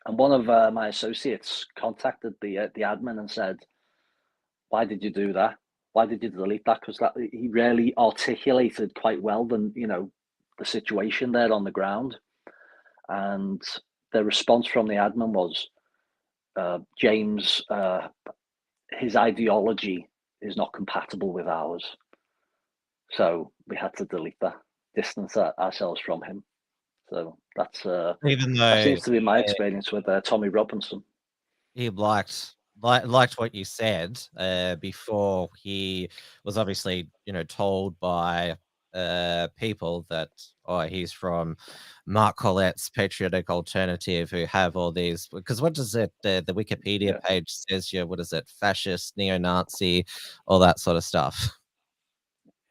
And one of my associates contacted the admin and said, "Why did you do that? Why did you delete that?" Because he really articulated quite well the situation there on the ground. And the response from the admin was, James, his ideology is not compatible with ours. So we had to delete that, distance ourselves from him. So that's Even though that seems to be my experience with Tommy Robinson. he liked what you said before. He was obviously, told by people that, he's from Mark Collette's Patriotic Alternative, who have all these, because what does it, the Wikipedia page says, what is it, fascist, neo-Nazi, all that sort of stuff.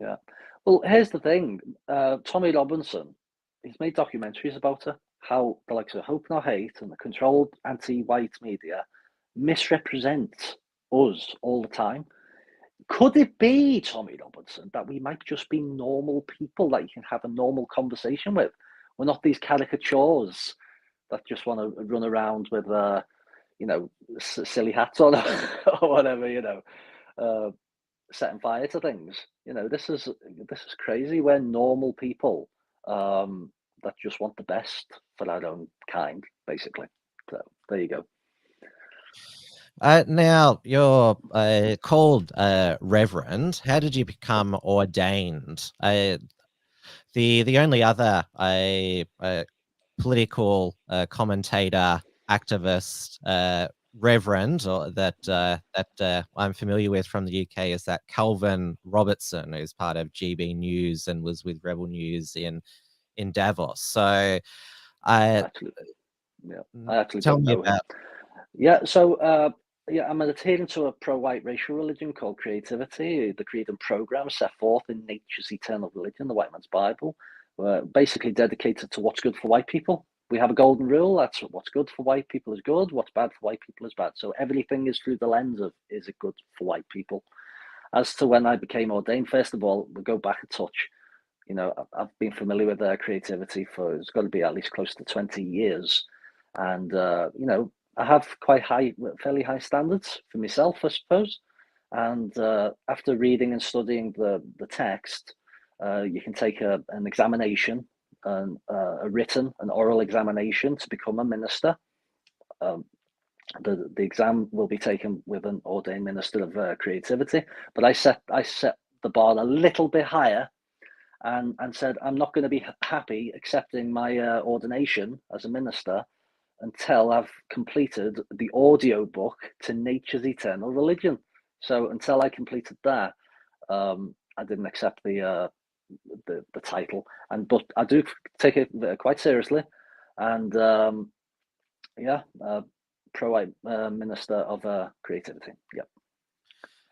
Yeah. Well, here's the thing. Tommy Robinson, he's made documentaries about it, how the likes of Hope Not Hate and the controlled anti-white media misrepresent us all the time. Could it be, Tommy Robinson, that we might just be normal people that you can have a normal conversation with? We're not these caricatures that just want to run around with, silly hats on or whatever, setting fire to things. This is crazy. We're normal people that just want the best for our own kind, basically. So there you go. Now you're called Reverend. How did you become ordained? The only other political commentator, activist, Reverend, or that I'm familiar with from the UK is that Calvin Robertson, who's part of GB News and was with Rebel News in Davos. So I actually tell don't me know about. him. Yeah, so I'm adhering to a pro-white racial religion called Creativity, the creative program set forth in Nature's Eternal Religion, the White Man's Bible, basically dedicated to what's good for white people. We have a golden rule. That's what's good for white people is good. What's bad for white people is bad. So everything is through the lens of, is it good for white people? As to when I became ordained, first of all, we'll go back a touch. I've been familiar with Creativity for, it's got to be at least close to 20 years. And, I have fairly high standards for myself, I suppose. And after reading and studying the text, you can take an examination, an oral examination to become a minister. The exam will be taken with an ordained minister of Creativity, but I set the bar a little bit higher, and said I'm not going to be happy accepting my ordination as a minister until I've completed the audio book to Nature's Eternal Religion. So until I completed that, I didn't accept the title, but I do take it quite seriously, and pro-white minister of Creativity. Yep.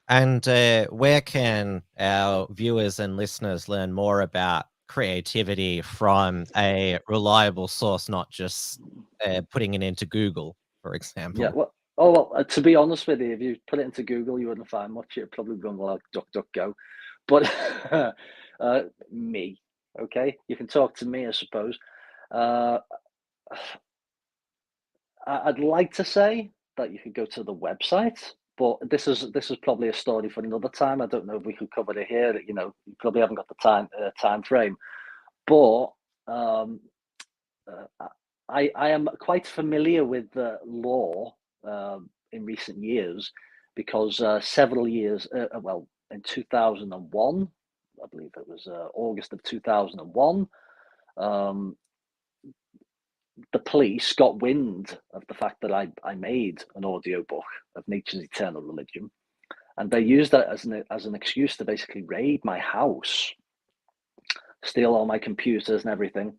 And where can our viewers and listeners learn more about Creativity from a reliable source, not just putting it into Google, for example? Yeah, well, to be honest with you, if you put it into Google, you wouldn't find much. You'd probably run like DuckDuckGo. But Me. Okay, you can talk to me, I suppose. Uh, I'd like to say that you could go to the website, but this is probably a story for another time. I don't know if we could cover it here. You know, you probably haven't got the time frame, but um, I am quite familiar with the law in recent years because several years, well, in 2001, I believe it was August of 2001. The police got wind of the fact that I made an audio book of Nature's Eternal Religion, and they used that as an excuse to basically raid my house, steal all my computers and everything,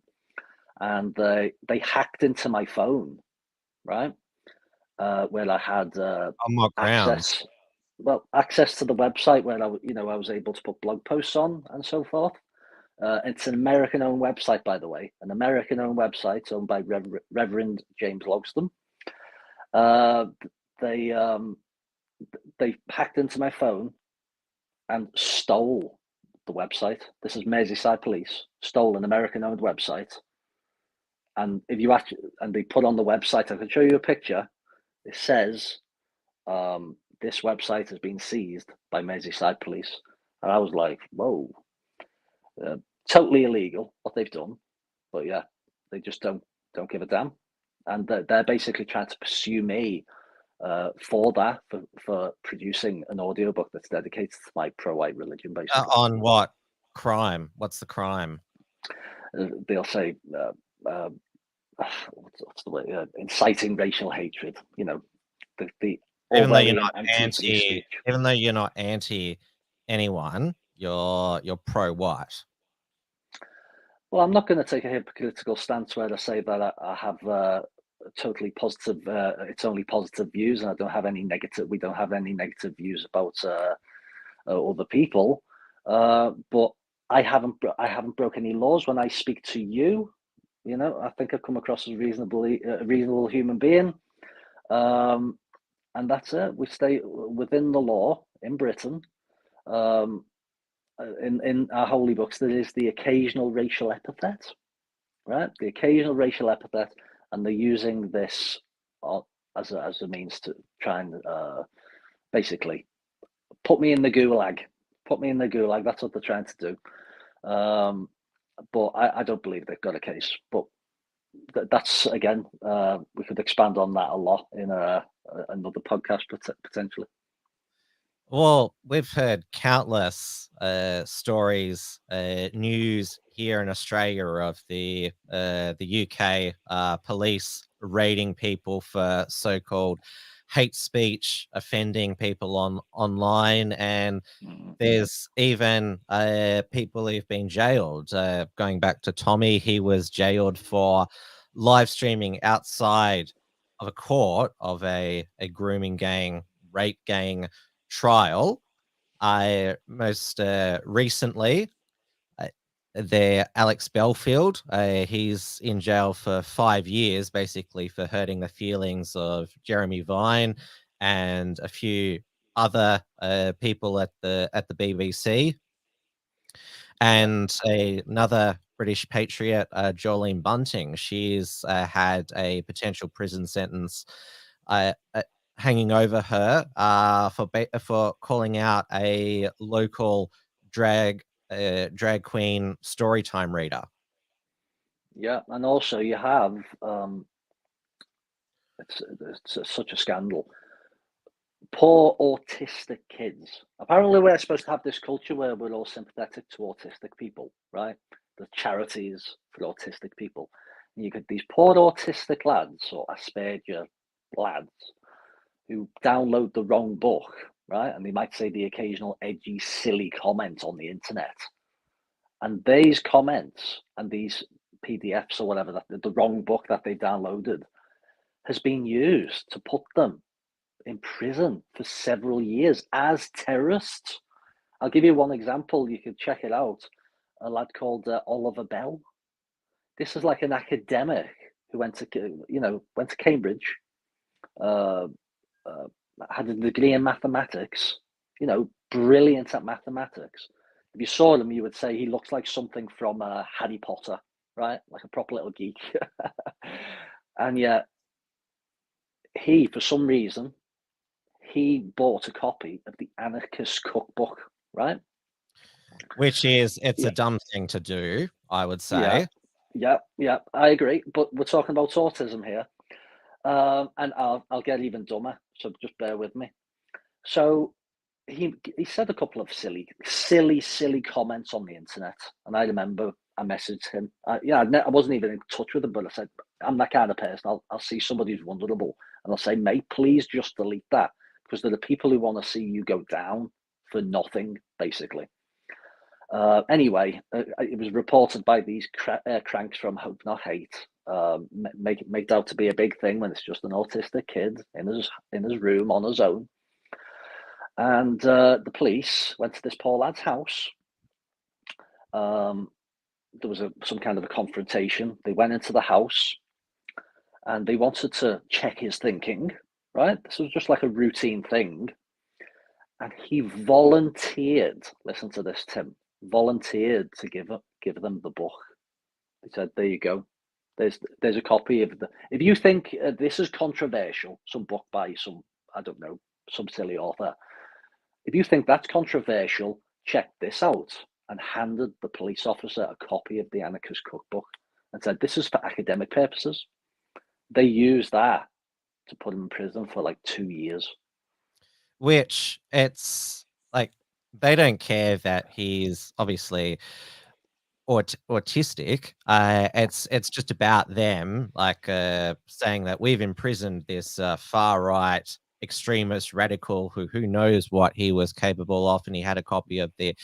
and they hacked into my phone, right, where I had On what grounds? access to the website where I was able to put blog posts on and so forth. It's an American-owned website, by the way, an American-owned website owned by Reverend James Costello. They hacked into my phone and stole the website. This is Merseyside Police stole an American-owned website, and if you and they put on the website, I can show you a picture. It says this website has been seized by Merseyside Police, and I was like, whoa. Totally illegal what they've done, but yeah, they just don't give a damn, and they're basically trying to pursue me for that, for producing an audiobook that's dedicated to my pro-white religion, basically. On what crime? What's the crime? They'll say what's the way? Inciting racial hatred. You know, the Even though you're not even though you're not anti anyone, you're pro what? Well, I'm not going to take a hypocritical stance where I say that I have totally positive. It's only positive views, and I don't have any negative. We don't have any negative views about other people. But I haven't broke any laws when I speak to you. You know, I think I come across as a reasonable human being, and that's it. We stay within the law in Britain. In our holy books, there is the occasional racial epithet, right? The occasional racial epithet, and they're using this as a means to try and basically put me in the gulag. Put me in the gulag. That's what they're trying to do. But I don't believe they've got a case. But that's, again, we could expand on that a lot in another podcast potentially. Well, we've heard countless stories, news here in Australia of the UK police raiding people for so-called hate speech, offending people online, and there's even people who've been jailed. Going back to Tommy, he was jailed for live streaming outside of a court of a grooming gang, rape gang trial. Most recently, Alex Belfield, he's in jail for 5 years, basically for hurting the feelings of Jeremy Vine and a few other people at the BBC. And another British patriot, Jolene Bunting, she's had a potential prison sentence hanging over her for calling out a local drag queen storytime reader. Yeah, and also you have it's such a scandal. Poor autistic kids. Apparently, we're supposed to have this culture where we're all sympathetic to autistic people, right? The charities for autistic people. And you get these poor autistic lads or Asperger lads who download the wrong book, right? And they might say the occasional edgy, silly comment on the internet. And these comments and these PDFs or whatever, that the wrong book that they downloaded has been used to put them in prison for several years as terrorists. I'll give you one example. You can check it out. A lad called Oliver Bell. This is like an academic who went to Cambridge, had a degree in mathematics, brilliant at mathematics. If you saw him, you would say he looks like something from Harry Potter, right? Like a proper little geek. And yet, he, for some reason, he bought a copy of the Anarchist Cookbook, right? Which is, it's Yeah. a dumb thing to do, I would Yeah, say. yeah, I agree. But we're talking about autism here, and I'll get even dumber. So just bear with me. So he said a couple of silly comments on the internet, and I remember I messaged him. I wasn't even in touch with him, but I said, I'm that kind of person. I'll see somebody who's vulnerable, and I'll say, mate, please just delete that, because there are people who want to see you go down for nothing, basically. Anyway, it was reported by these cranks from Hope Not Hate, make out to be a big thing when it's just an autistic kid in his room on his own. And the police went to this poor lad's house. There was some kind of a confrontation. They went into the house and they wanted to check his thinking, right? This was just like a routine thing. And he volunteered, listen to this, Tim, volunteered to give them the book. He said, there you go. There's a copy of if you think this is controversial, some book by some, I don't know, some silly author, if you think that's controversial, check this out, and handed the police officer a copy of the Anarchist Cookbook and said, this is for academic purposes. They used that to put him in prison for like 2 years. Which, it's like, they don't care that he's obviously autistic. It's just about them, like, saying that we've imprisoned this far right extremist radical who knows what he was capable of, and he had a copy of the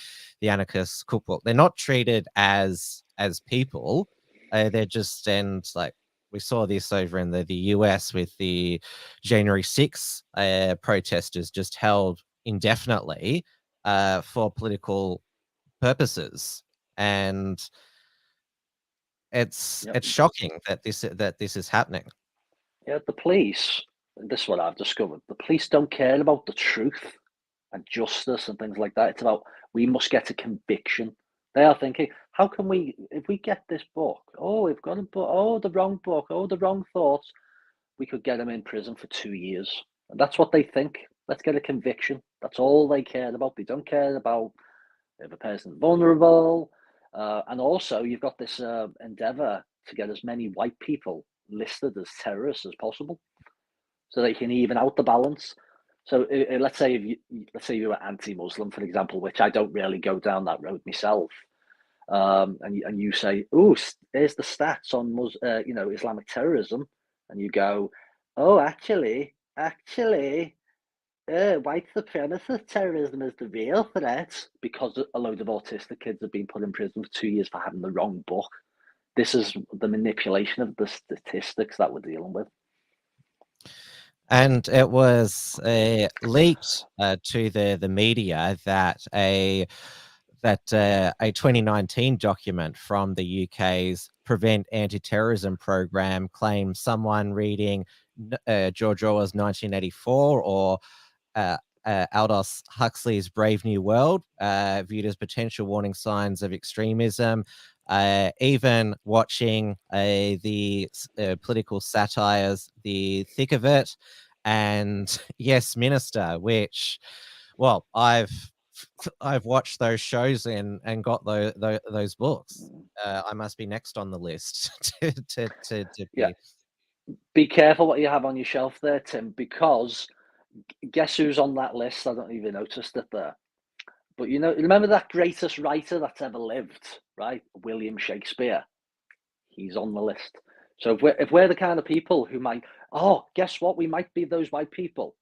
Anarchist Cookbook. They're not treated as people. They're just, and like, we saw this over in the US with the January 6th protesters, just held indefinitely for political purposes. And it's shocking that this is happening. Yeah, the police, this is what I've discovered, the police don't care about the truth and justice and things like that. It's about, we must get a conviction. They are thinking, how can we, if we get this book, we've got a book, the wrong book, the wrong thoughts, we could get them in prison for 2 years. And that's what they think. Let's get a conviction. That's all they care about. They don't care about if a person's vulnerable. And also, you've got this endeavor to get as many white people listed as terrorists as possible, so they can even out the balance. So let's say you were anti-Muslim, for example, which I don't really go down that road myself. And you say, here's the stats on Islamic terrorism, and you go, actually, white supremacist terrorism is the real threat, because a load of autistic kids have been put in prison for 2 years for having the wrong book. This is the manipulation of the statistics that we're dealing with. And it was leaked to the media that a 2019 document from the UK's Prevent Anti-Terrorism program claims someone reading George Orwell's 1984 or Aldous Huxley's Brave New World, viewed as potential warning signs of extremism. Even watching the political satires, The Thick of It, and Yes Minister, which, well, I've watched those shows and got those books. I must be next on the list to be careful what you have on your shelf there, Tim, because guess who's on that list? I don't even noticed it there. But remember that greatest writer that's ever lived, right? William Shakespeare. He's on the list. So if we're the kind of people who might, guess what? We might be those white people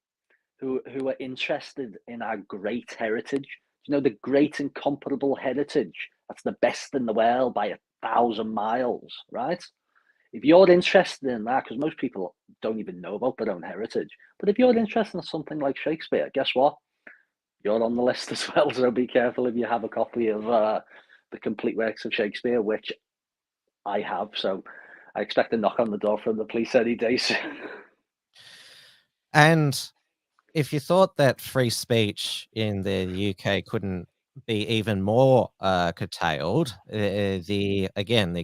who are interested in our great heritage. The great incomparable heritage. That's the best in the world by 1,000 miles, right? If you're interested in that, because most people don't even know about their own heritage, but if you're interested in something like Shakespeare, guess what? You're on the list as well, so be careful if you have a copy of the complete works of Shakespeare, which I have. So I expect a knock on the door from the police any day soon. And if you thought that free speech in the UK couldn't be even more curtailed. The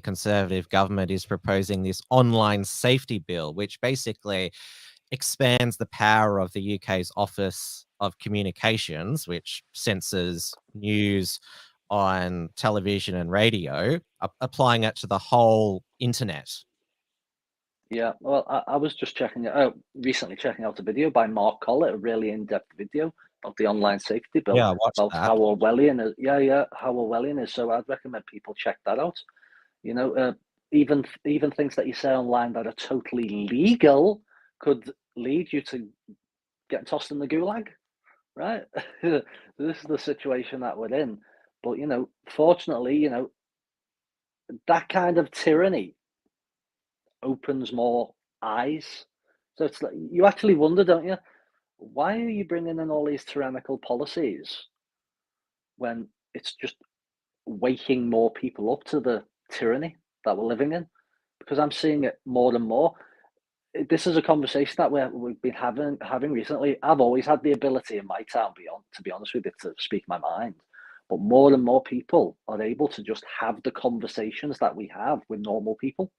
Conservative government is proposing this online safety bill, which basically expands the power of the UK's Office of Communications, which censors news on television and radio, applying it to the whole internet. Yeah, well, I was just recently checking out a video by Mark Collett, a really in-depth video of the online safety bill, Yeah, I watched about that. how Orwellian is. Yeah, how Orwellian is. So I'd recommend people check that out. You know, even things that you say online that are totally legal could lead you to getting tossed in the gulag, right? This is the situation that we're in. But fortunately, that kind of tyranny opens more eyes. So it's like you actually wonder, don't you? Why are you bringing in all these tyrannical policies when it's just waking more people up to the tyranny that we're living in? Because I'm seeing it more and more. This is a conversation that we've been having recently. I've always had the ability in my town, to be honest with you, to speak my mind. But more and more people are able to just have the conversations that we have with normal people.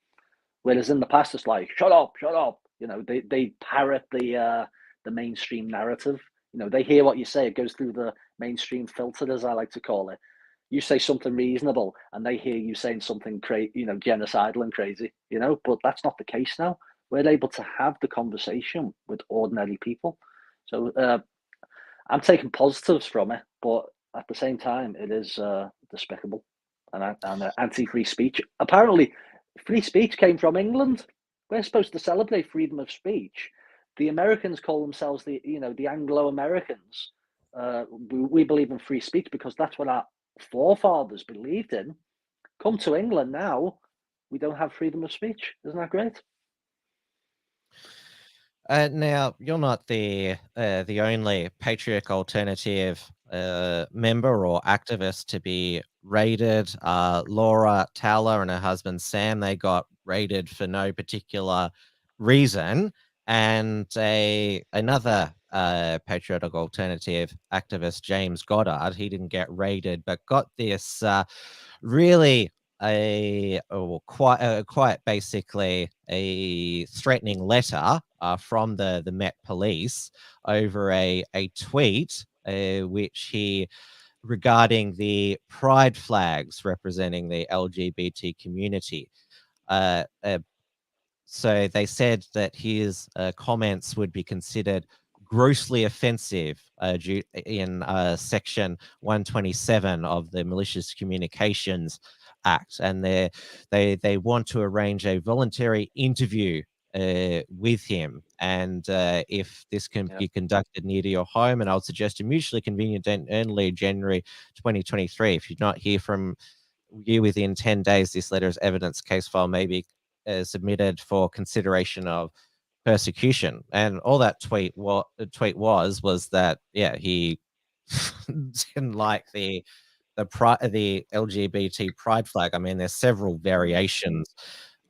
Whereas in the past, it's like, shut up, shut up. They parrot the mainstream narrative. They hear what you say. It goes through the mainstream filter, as I like to call it. You say something reasonable, and they hear you saying something genocidal and crazy. But that's not the case now. We're able to have the conversation with ordinary people. So I'm taking positives from it, but at the same time, it is despicable and anti-free speech. Apparently, free speech came from England. We're supposed to celebrate freedom of speech. The Americans call themselves the Anglo-Americans. We believe in free speech because that's what our forefathers believed in. Come to England now, we don't have freedom of speech. Isn't that great? Now, you're not the only Patriot Alternative member or activist to be raided. Laura Towler and her husband Sam, they got raided for no particular reason. And another Patriotic Alternative activist, James Goddard, he didn't get raided, but got this really quite basically a threatening letter from the Met Police over a tweet which he regarding the pride flags representing the LGBT community. So they said that his comments would be considered grossly offensive in section 127 of the Malicious Communications Act, and they want to arrange a voluntary interview with him, and if this can be conducted near to your home, and I would suggest a mutually convenient date early January 2023. If you do not hear from you within 10 days, this letter as evidence case file may be submitted for consideration of persecution. And all that tweet was that he didn't like the LGBT pride flag. I mean, there's several variations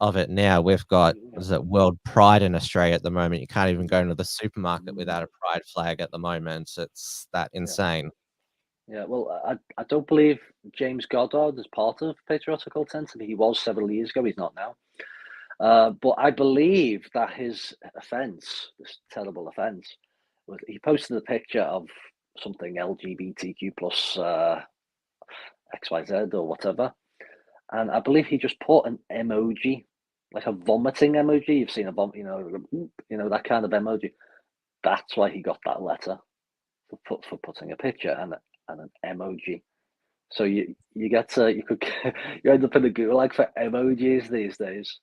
of it now. We've got World Pride in Australia at the moment. You can't even go into the supermarket without a pride flag at the moment. It's that insane. Yeah, well, I don't believe James Goddard is part of Patriotic Alternative. He was several years ago. He's not now. But I believe that his offence, this terrible offence, was he posted a picture of something LGBTQ plus XYZ or whatever, and I believe he just put an emoji, like a vomiting emoji. You've seen a vomit, that kind of emoji. That's why he got that letter for putting a picture and an emoji. So you end up in the gulag for emojis these days.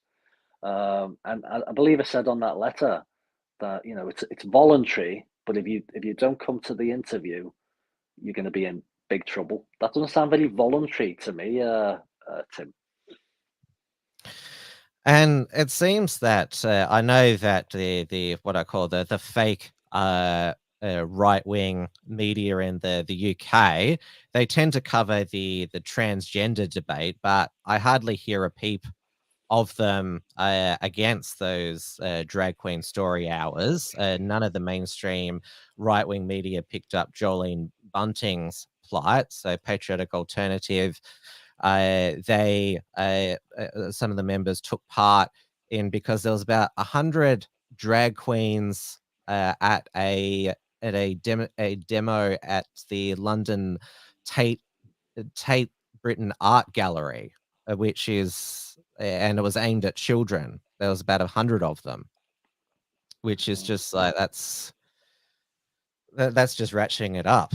And I believe I said on that letter that it's voluntary, but if you don't come to the interview, you're going to be in big trouble. That doesn't sound very voluntary to me, Tim. And it seems that I know that the what I call the fake right-wing media in the UK, they tend to cover the transgender debate, but I hardly hear a peep of them against those drag queen story hours. None of the mainstream right-wing media picked up Jolene Bunting's plight. So Patriotic Alternative, they some of the members took part in, because there was about 100 drag queens at a demo at the London Tate Britain Art Gallery, which is, and it was aimed at children. There was about 100 of them, which is just like, that's just ratcheting it up.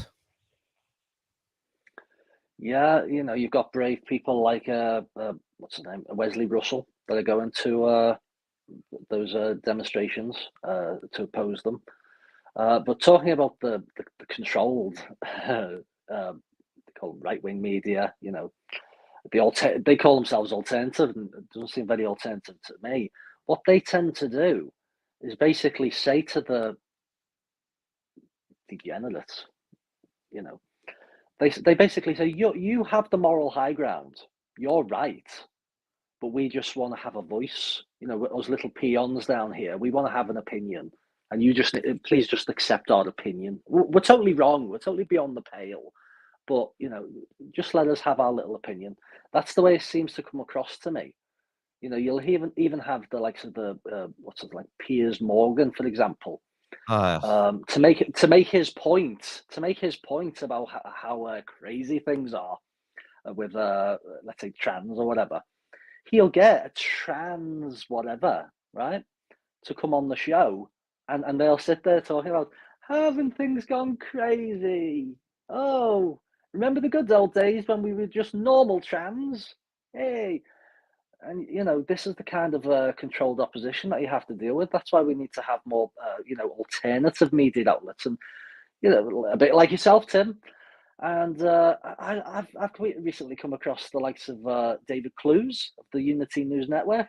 Yeah, you've got brave people like what's his name, Wesley Russell, that are going to those demonstrations to oppose them. But talking about the controlled, they call right-wing media, they call themselves alternative, and it doesn't seem very alternative to me. What they tend to do is basically say to the degenerates, they basically say, you have the moral high ground, you're right, but we just want to have a voice. Us little peons down here, we want to have an opinion, and you just please just accept our opinion. We're totally wrong, we're totally beyond the pale, but just let us have our little opinion. That's the way it seems to come across to me. You'll even have the likes of the Piers Morgan, for example, to make his point about how crazy things are with let's say trans or whatever. He'll get a trans whatever, right, to come on the show, and they'll sit there talking about, haven't things gone crazy? Oh, remember the good old days when we were just normal trans? Hey. And this is the kind of controlled opposition that you have to deal with. That's why we need to have more alternative media outlets, and a bit like yourself, Tim. And I've recently come across the likes of David Clues of the Unity News Network.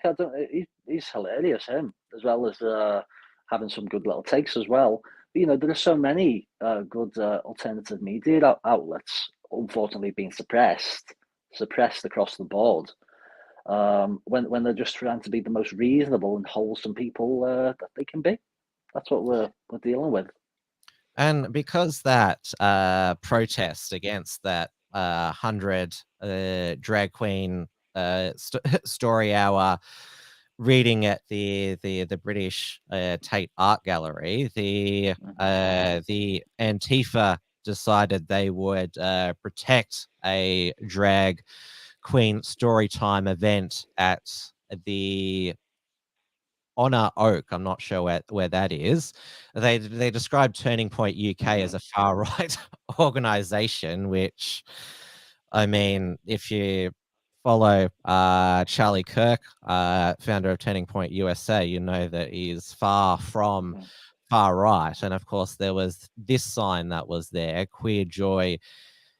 He's hilarious, him, as well as having some good little takes as well. But, there are so many good alternative media outlets, unfortunately, being suppressed across the board. When they're just trying to be the most reasonable and wholesome people that they can be. That's what we're dealing with. And because that protest against that 100 drag queen story hour reading at the British Tate Art Gallery, the Antifa decided they would protect a drag queen storytime event at the Honor Oak. I'm not sure where that is. They described Turning Point UK as a far right organization, which, I mean, if you follow Charlie Kirk, founder of Turning Point USA, you know that he's far from far right. And of course, there was this sign that was there: Queer Joy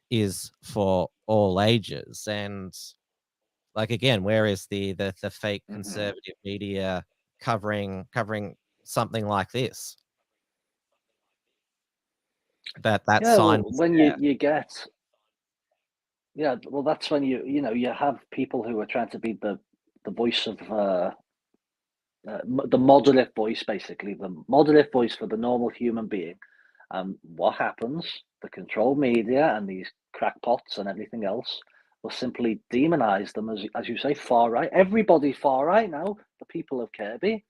is for all ages. And like, again, where is the fake conservative media covering something like this? That sign was when there. you get, well, that's when you have people who are trying to be the voice of the moderate voice, basically the moderate voice for the normal human being. What happens? The controlled media and these crackpots and everything else will simply demonize them as you say, far right. Everybody far right now. The people of Kirby,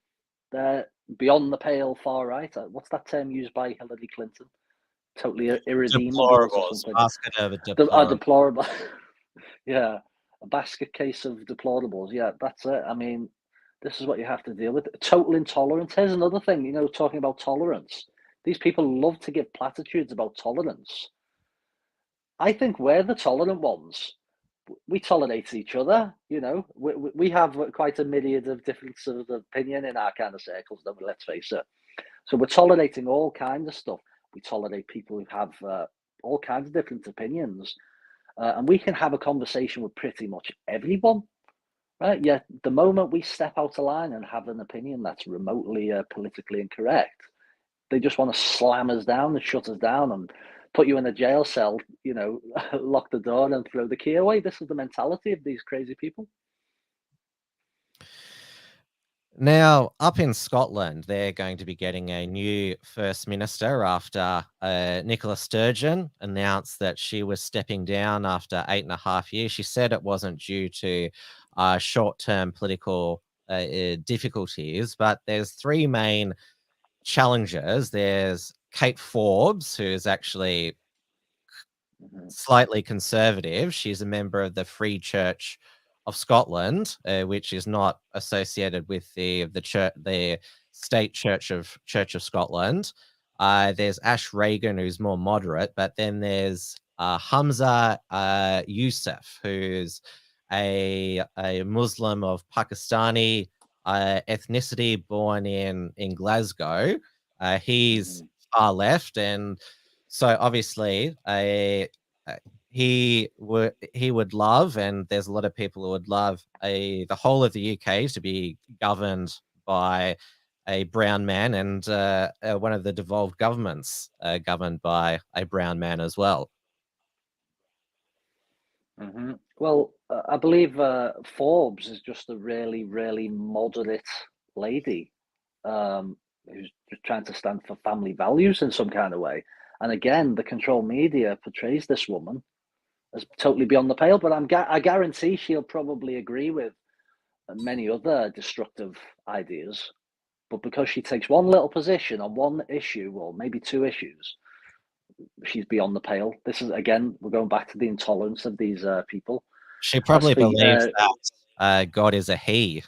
they're beyond the pale far right. What's that term used by Hillary Clinton? Totally irredeemable or something. Basket of deplorables. Deplorable. Yeah, a basket case of deplorables. Yeah, that's it. I mean, this is what you have to deal with. Total intolerance. Here's another thing, talking about tolerance. These people love to give platitudes about tolerance. I think we're the tolerant ones. We tolerate each other, we have quite a myriad of differences of opinion in our kind of circles, don't we? Let's face it. So we're tolerating all kinds of stuff. We tolerate people who have all kinds of different opinions. And we can have a conversation with pretty much everyone, right? Yet the moment we step out of line and have an opinion that's remotely politically incorrect, they just want to slam us down and shut us down and put you in a jail cell, lock the door and throw the key away. This is the mentality of these crazy people. Now, up in Scotland, they're going to be getting a new First Minister after Nicola Sturgeon announced that she was stepping down after 8.5 years. She said it wasn't due to short-term political difficulties, but there's three main challengers. There's Kate Forbes, who is actually slightly conservative. She's a member of the Free Church of Scotland, which is not associated with the church, the state Church of Scotland. There's Ash Regan, who's more moderate, but then there's Hamza Youssef, who's a Muslim of Pakistani ethnicity, born in Glasgow. He's far left, and so obviously he would love, and there's a lot of people who would love the whole of the UK to be governed by a brown man, and one of the devolved governments governed by a brown man as well. Well, I believe Forbes is just a really, really moderate lady who's just trying to stand for family values in some kind of way. And again, the control media portrays this woman as totally beyond the pale, but I guarantee she'll probably agree with many other destructive ideas. But because she takes one little position on one issue, or maybe two issues, she's beyond the pale. This is, again, we're going back to the intolerance of these people. She probably believes that God is a he.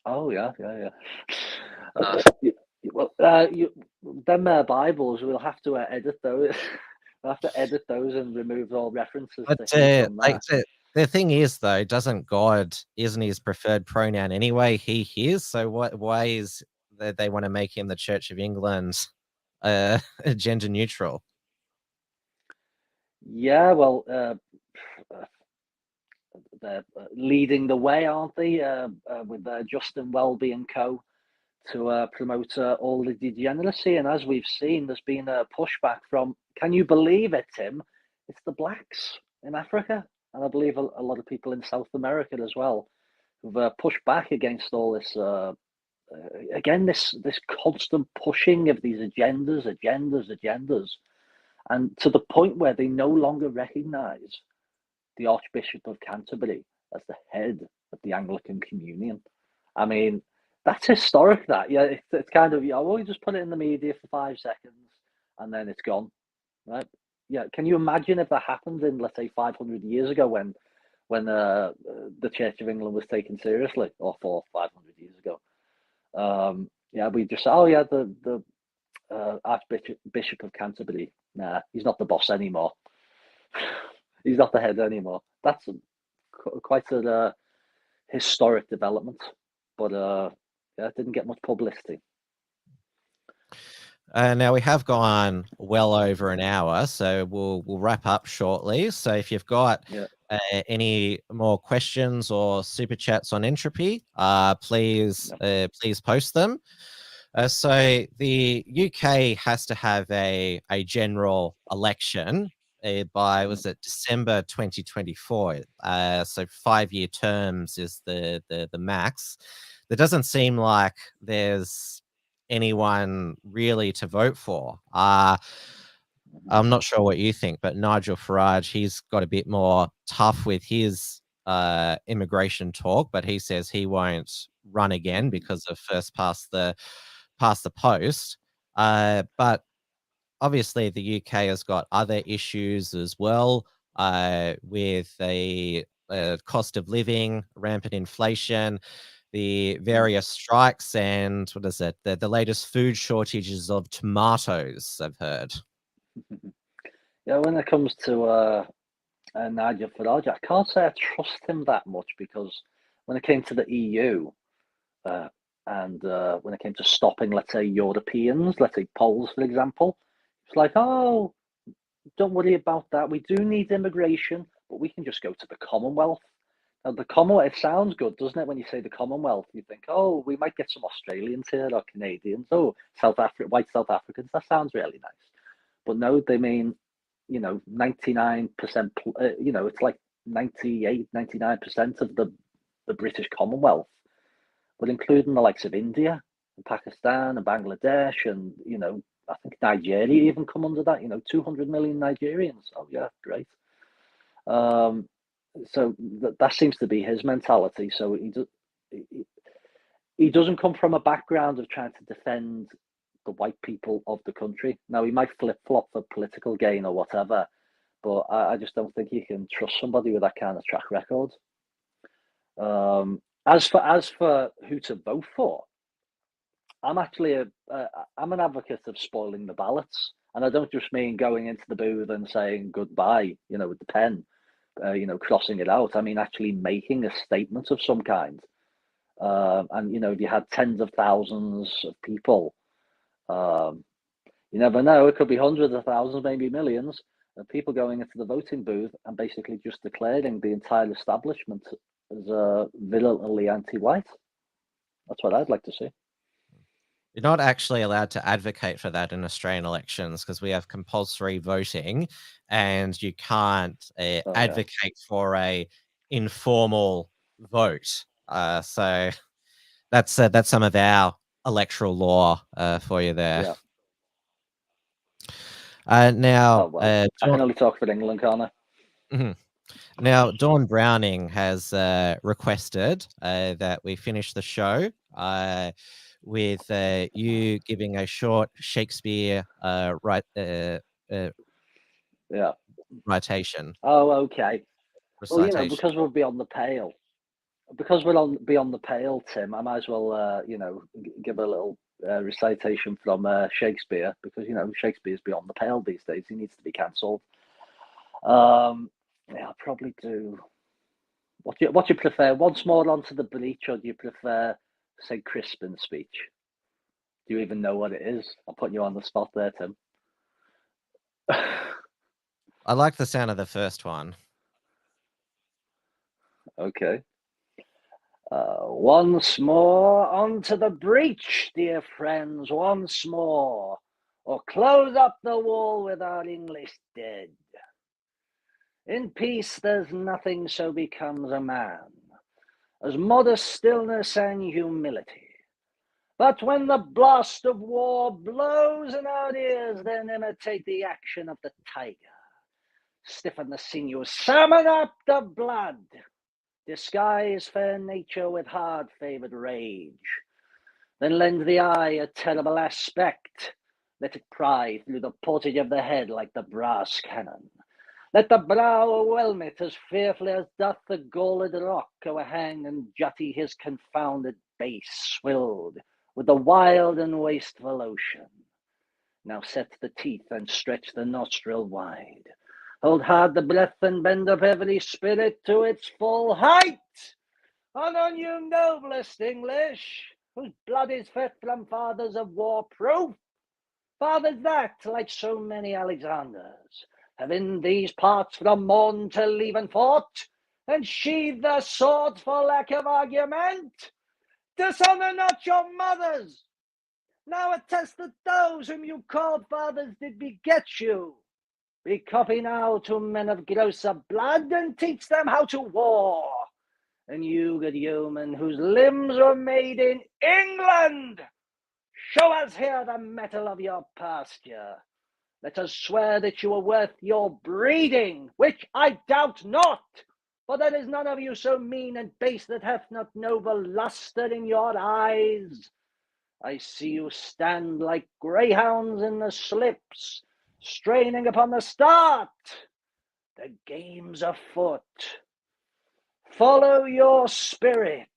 Oh, yeah. Well, them Bibles, we'll have to edit those. We'll have to edit those and remove all references But to from that. the thing is, though, doesn't God, isn't his preferred pronoun anyway? He, his. So why is that they want to make him the Church of England gender neutral? Yeah, well, they're leading the way, aren't they? With Justin Welby and co. to promote all the degeneracy. And as we've seen, there's been a pushback from, can you believe it, Tim? It's the blacks in Africa. And I believe a lot of people in South America as well who've pushed back against all this, again, this constant pushing of these agendas. And to the point where they no longer recognise the Archbishop of Canterbury as the head of the Anglican Communion. I mean, that's historic, that. Yeah, it's kind of, you just put it in the media for 5 seconds and then it's gone, right? Yeah, can you imagine if that happened in, let's say, 500 years ago when the Church of England was taken seriously, or 400-500 years ago? Yeah, we just, the Archbishop of Canterbury, nah, he's not the boss anymore. He's not the head anymore. That's quite a historic development, but it didn't get much publicity. Now we have gone well over an hour, so we'll wrap up shortly. So if you've got any more questions or super chats on entropy, please post them. So the UK has to have a general election by, was it December 2024? So 5-year terms is the max. There doesn't seem like there's anyone really to vote for. I'm not sure what you think, but Nigel Farage, he's got a bit more tough with his immigration talk, but he says he won't run again because of first past the post. But obviously the UK has got other issues as well, with the cost of living, rampant inflation, the various strikes, and what is it? The latest food shortages of tomatoes, I've heard. Yeah, when it comes to Nigel Farage, I can't say I trust him that much, because when it came to the EU, and when it came to stopping, let's say, Europeans, let's say Poles, for example, it's like, oh, don't worry about that. We do need immigration, but we can just go to the Commonwealth. Now, the Commonwealth, it sounds good, doesn't it? When you say the Commonwealth, you think, oh, we might get some Australians here or Canadians. Oh, white South Africans. That sounds really nice. But no, they mean, 99%, it's like 98, 99% of the British Commonwealth. but including the likes of India and Pakistan and Bangladesh and, I think Nigeria even come under that, 200 million Nigerians. Oh, yeah, great. So that seems to be his mentality. So he doesn't come from a background of trying to defend the white people of the country. Now, he might flip-flop for political gain or whatever, but I just don't think you can trust somebody with that kind of track record. As for who to vote for, I'm actually I'm an advocate of spoiling the ballots, and I don't just mean going into the booth and saying goodbye, with the pen, crossing it out. I mean actually making a statement of some kind. And if you had tens of thousands of people, you never know, it could be hundreds of thousands, maybe millions of people going into the voting booth and basically just declaring the entire establishment as virulently anti-white. That's what I'd like to see. You're not actually allowed to advocate for that in Australian elections because we have compulsory voting, and you can't advocate for a informal vote. So that's some of our electoral law for you there. Yeah. Now, I can only talk for England, can't I? Mm-hmm. Now, Dawn Browning has requested that we finish the show with you giving a short Shakespeare citation. Oh, okay. Recitation. Well, because we're beyond the pale. Because we're beyond the pale, Tim, I might as well, give a little recitation from Shakespeare, because, Shakespeare's beyond the pale these days. He needs to be cancelled. Yeah, I'll probably do... What do you prefer? Once more onto the breach, or do you prefer St. Crispin's speech? Do you even know what it is? I'm putting you on the spot there, Tim. I like the sound of the first one. Okay. Once more onto the breach, dear friends, once more, or close up the wall with our English dead. In peace there's nothing so becomes a man as modest stillness and humility. But when the blast of war blows in our ears, then imitate the action of the tiger. Stiffen the sinews, summon up the blood. Disguise fair nature with hard-favoured rage. Then lend the eye a terrible aspect. Let it pry through the portage of the head like the brass cannon. Let the brow overwhelm it as fearfully as doth the gold rock o'erhang and jutty his confounded base swilled with the wild and wasteful ocean. Now set the teeth and stretch the nostril wide. Hold hard the breath and bend up every spirit to its full height. On you noblest English, whose blood is fit from fathers of war proof. Fathers that, like so many Alexanders, have in these parts from morn till even fought, and sheathed their swords for lack of argument. Dishonour not your mothers. Now attest that those whom you called fathers did beget you. Be copy now to men of grosser blood, and teach them how to war. And you, good human, whose limbs were made in England, show us here the metal of your pasture. Let us swear that you are worth your breeding, which I doubt not, for there is none of you so mean and base that hath not noble lustre in your eyes. I see you stand like greyhounds in the slips, straining upon the start. The game's afoot. Follow your spirit,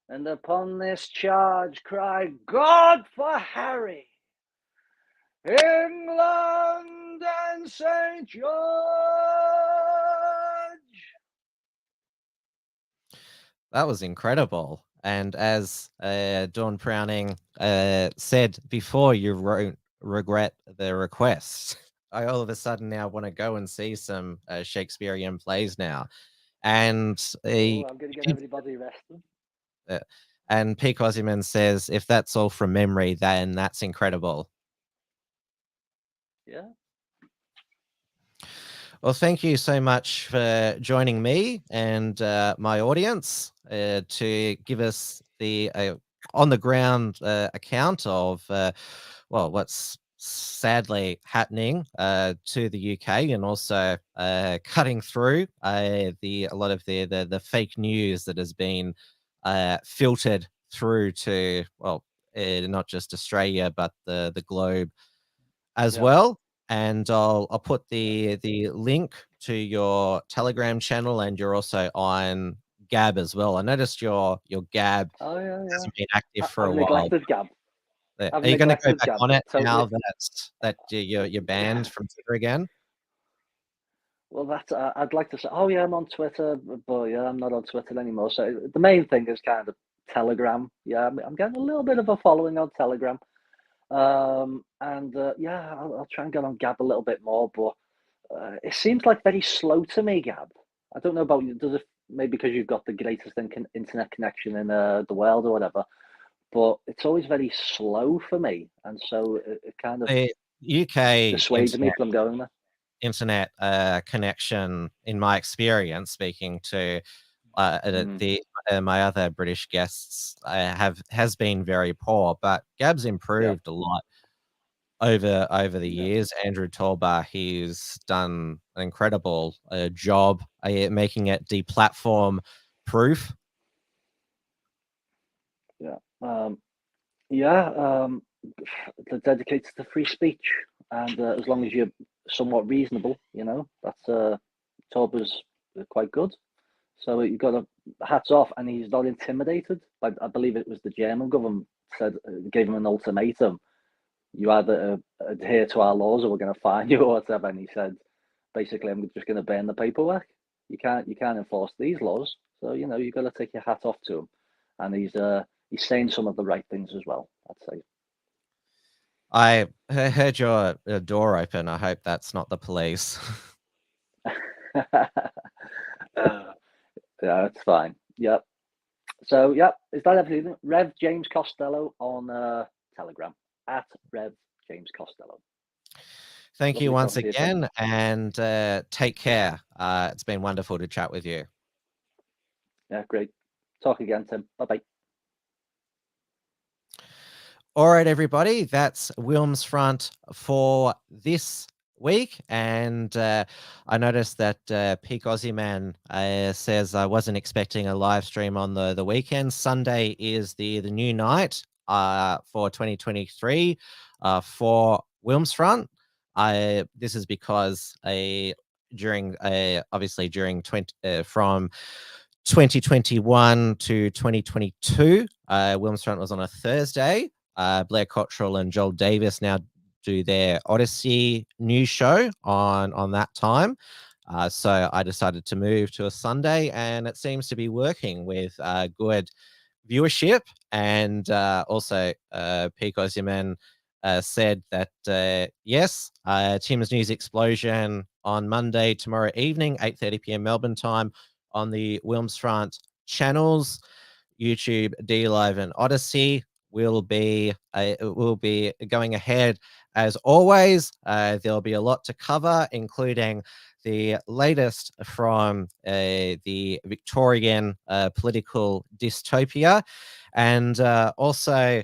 and upon this charge cry, God for Harry, England and St. George. That was incredible. And as Dawn Browning said before, you won't regret the request. I all of a sudden now want to go and see some Shakespearean plays now. And I'm going to get everybody arrested. And P. Cosiman says, if that's all from memory, then that's incredible. Yeah. Well, thank you so much for joining me and my audience to give us the on the ground account of what's sadly happening to the UK, and also cutting through a lot of the fake news that has been filtered through to not just Australia but the globe as Yeah. well. And I'll put the link to your Telegram channel, and you're also on Gab as well. I noticed your Gab Oh yeah, yeah. hasn't been active for a I've while. neglected Gab. Are I've you going to go neglected back Gab on it now totally. that you're banned from Twitter again? Well, that's I'd like to say, oh yeah, I'm on Twitter, but yeah, I'm not on Twitter anymore. So the main thing is kind of Telegram. Yeah, I'm getting a little bit of a following on Telegram. And yeah, I'll try and get on Gab a little bit more, but it seems like very slow to me, Gab. I don't know about you. Does it maybe because you've got the greatest internet connection in the world or whatever? But it's always very slow for me, and so it kind of The UK dissuades me from going there. internet connection, in my experience, speaking to my other British guests, has been very poor, but Gab's improved a lot over the years. Andrew Torbar, he's done an incredible job making it deplatform proof. They're dedicated to free speech, and as long as you're somewhat reasonable, that's Torbar's quite good. So you got a hats off, and he's not intimidated. I believe it was the German government gave him an ultimatum: you either adhere to our laws, or we're going to fine you, or whatever. And he said, basically, I'm just going to burn the paperwork. You can't enforce these laws, so you've got to take your hat off to him. And he's saying some of the right things as well, I'd say. I heard your door open. I hope that's not the police. Yeah, it's fine. Yep. So, yep, is that everything? Rev James Costello on Telegram, at Rev James Costello. Thank you once talking to you, Tim. again, and take care. It's been wonderful to chat with you. Yeah, great. Talk again, Tim. Bye-bye. All right, everybody, that's WilmsFront for this week. And I noticed that Peak Aussie Man says I wasn't expecting a live stream on the weekend. Sunday is the new night for 2023 for WilmsFront. This is because during from 2021 to 2022, WilmsFront was on a Thursday. Blair Cottrell and Joel Davis now do their Odyssey news show on that time. So I decided to move to a Sunday, and it seems to be working with good viewership. And also, Peak Ozyman said that, yes, Tim's News Explosion on Monday, tomorrow evening, 8:30 p.m. Melbourne time on the WilmsFront channels, YouTube, D Live, and Odyssey will be going ahead as always. There'll be a lot to cover, including the latest from the Victorian political dystopia, and also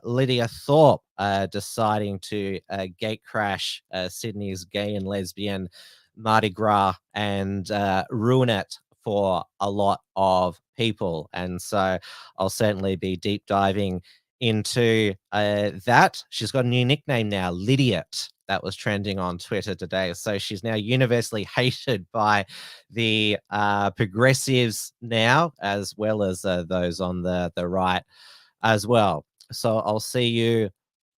Lydia Thorpe deciding to gate crash Sydney's gay and lesbian Mardi Gras and ruin it for a lot of people. And so I'll certainly be deep diving into that. She's got a new nickname now, Lydiot. That was trending on Twitter today. So she's now universally hated by the progressives now, as well as those on the right as well. So I'll see you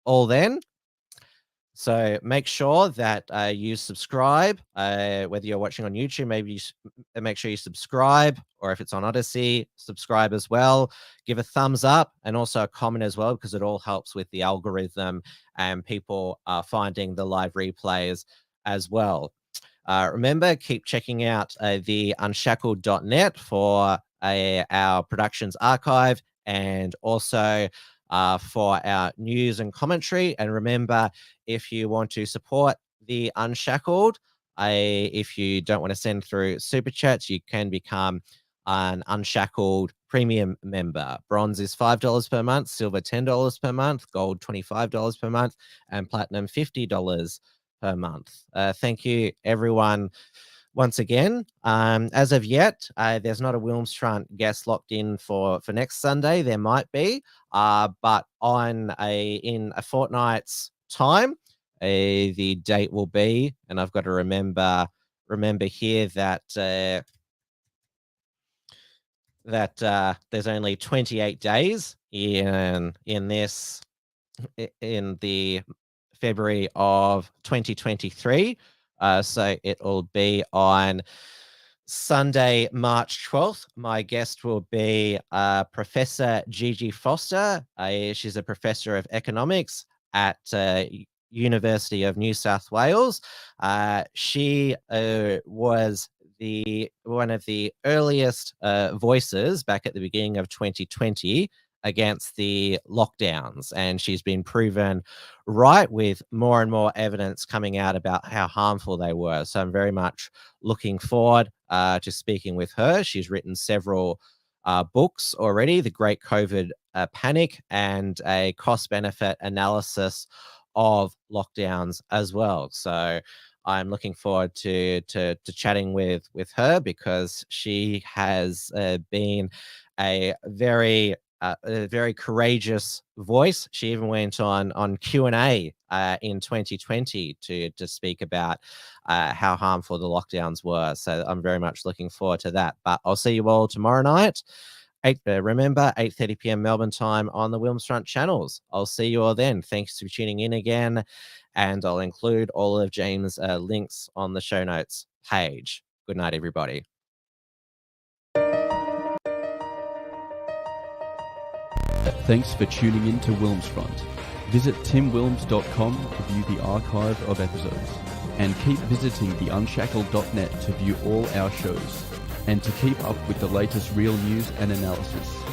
all then. So make sure that you subscribe, whether you're watching on YouTube, maybe make sure you subscribe, or if it's on Odyssey, subscribe as well. Give a thumbs up and also a comment as well, because it all helps with the algorithm and people finding the live replays as well. Remember, keep checking out the unshackled.net for our productions archive, and also for our news and commentary. And remember, if you want to support the Unshackled, if you don't want to send through super chats, you can become an Unshackled premium member. Bronze is $5 per month, silver $10 per month, gold $25 per month, and platinum $50 per month. Thank you, everyone. Once again, as of yet, there's not a WilmsFront guest locked in for next Sunday. There might be, but in a fortnight's time, the date will be, and I've got to remember here that there's only 28 days in the February of 2023. So it will be on Sunday, March 12th. My guest will be Professor Gigi Foster. She's a professor of economics at University of New South Wales. She was one of the earliest voices back at the beginning of 2020 against the lockdowns, and she's been proven right with more and more evidence coming out about how harmful they were. So I'm very much looking forward to speaking with her. She's written several books already, The Great COVID Panic and a cost-benefit analysis of lockdowns as well. So I'm looking forward to chatting with her, because she has been a very courageous voice. She even went on Q&A in 2020 to speak about how harmful the lockdowns were. So I'm very much looking forward to that. But I'll see you all tomorrow night. Remember, 8:30 p.m. Melbourne time on the WilmsFront channels. I'll see you all then. Thanks for tuning in again. And I'll include all of James' links on the show notes page. Good night, everybody. Thanks for tuning in to WilmsFront. Visit timwilms.com to view the archive of episodes. And keep visiting theunshackled.net to view all our shows. And to keep up with the latest real news and analysis.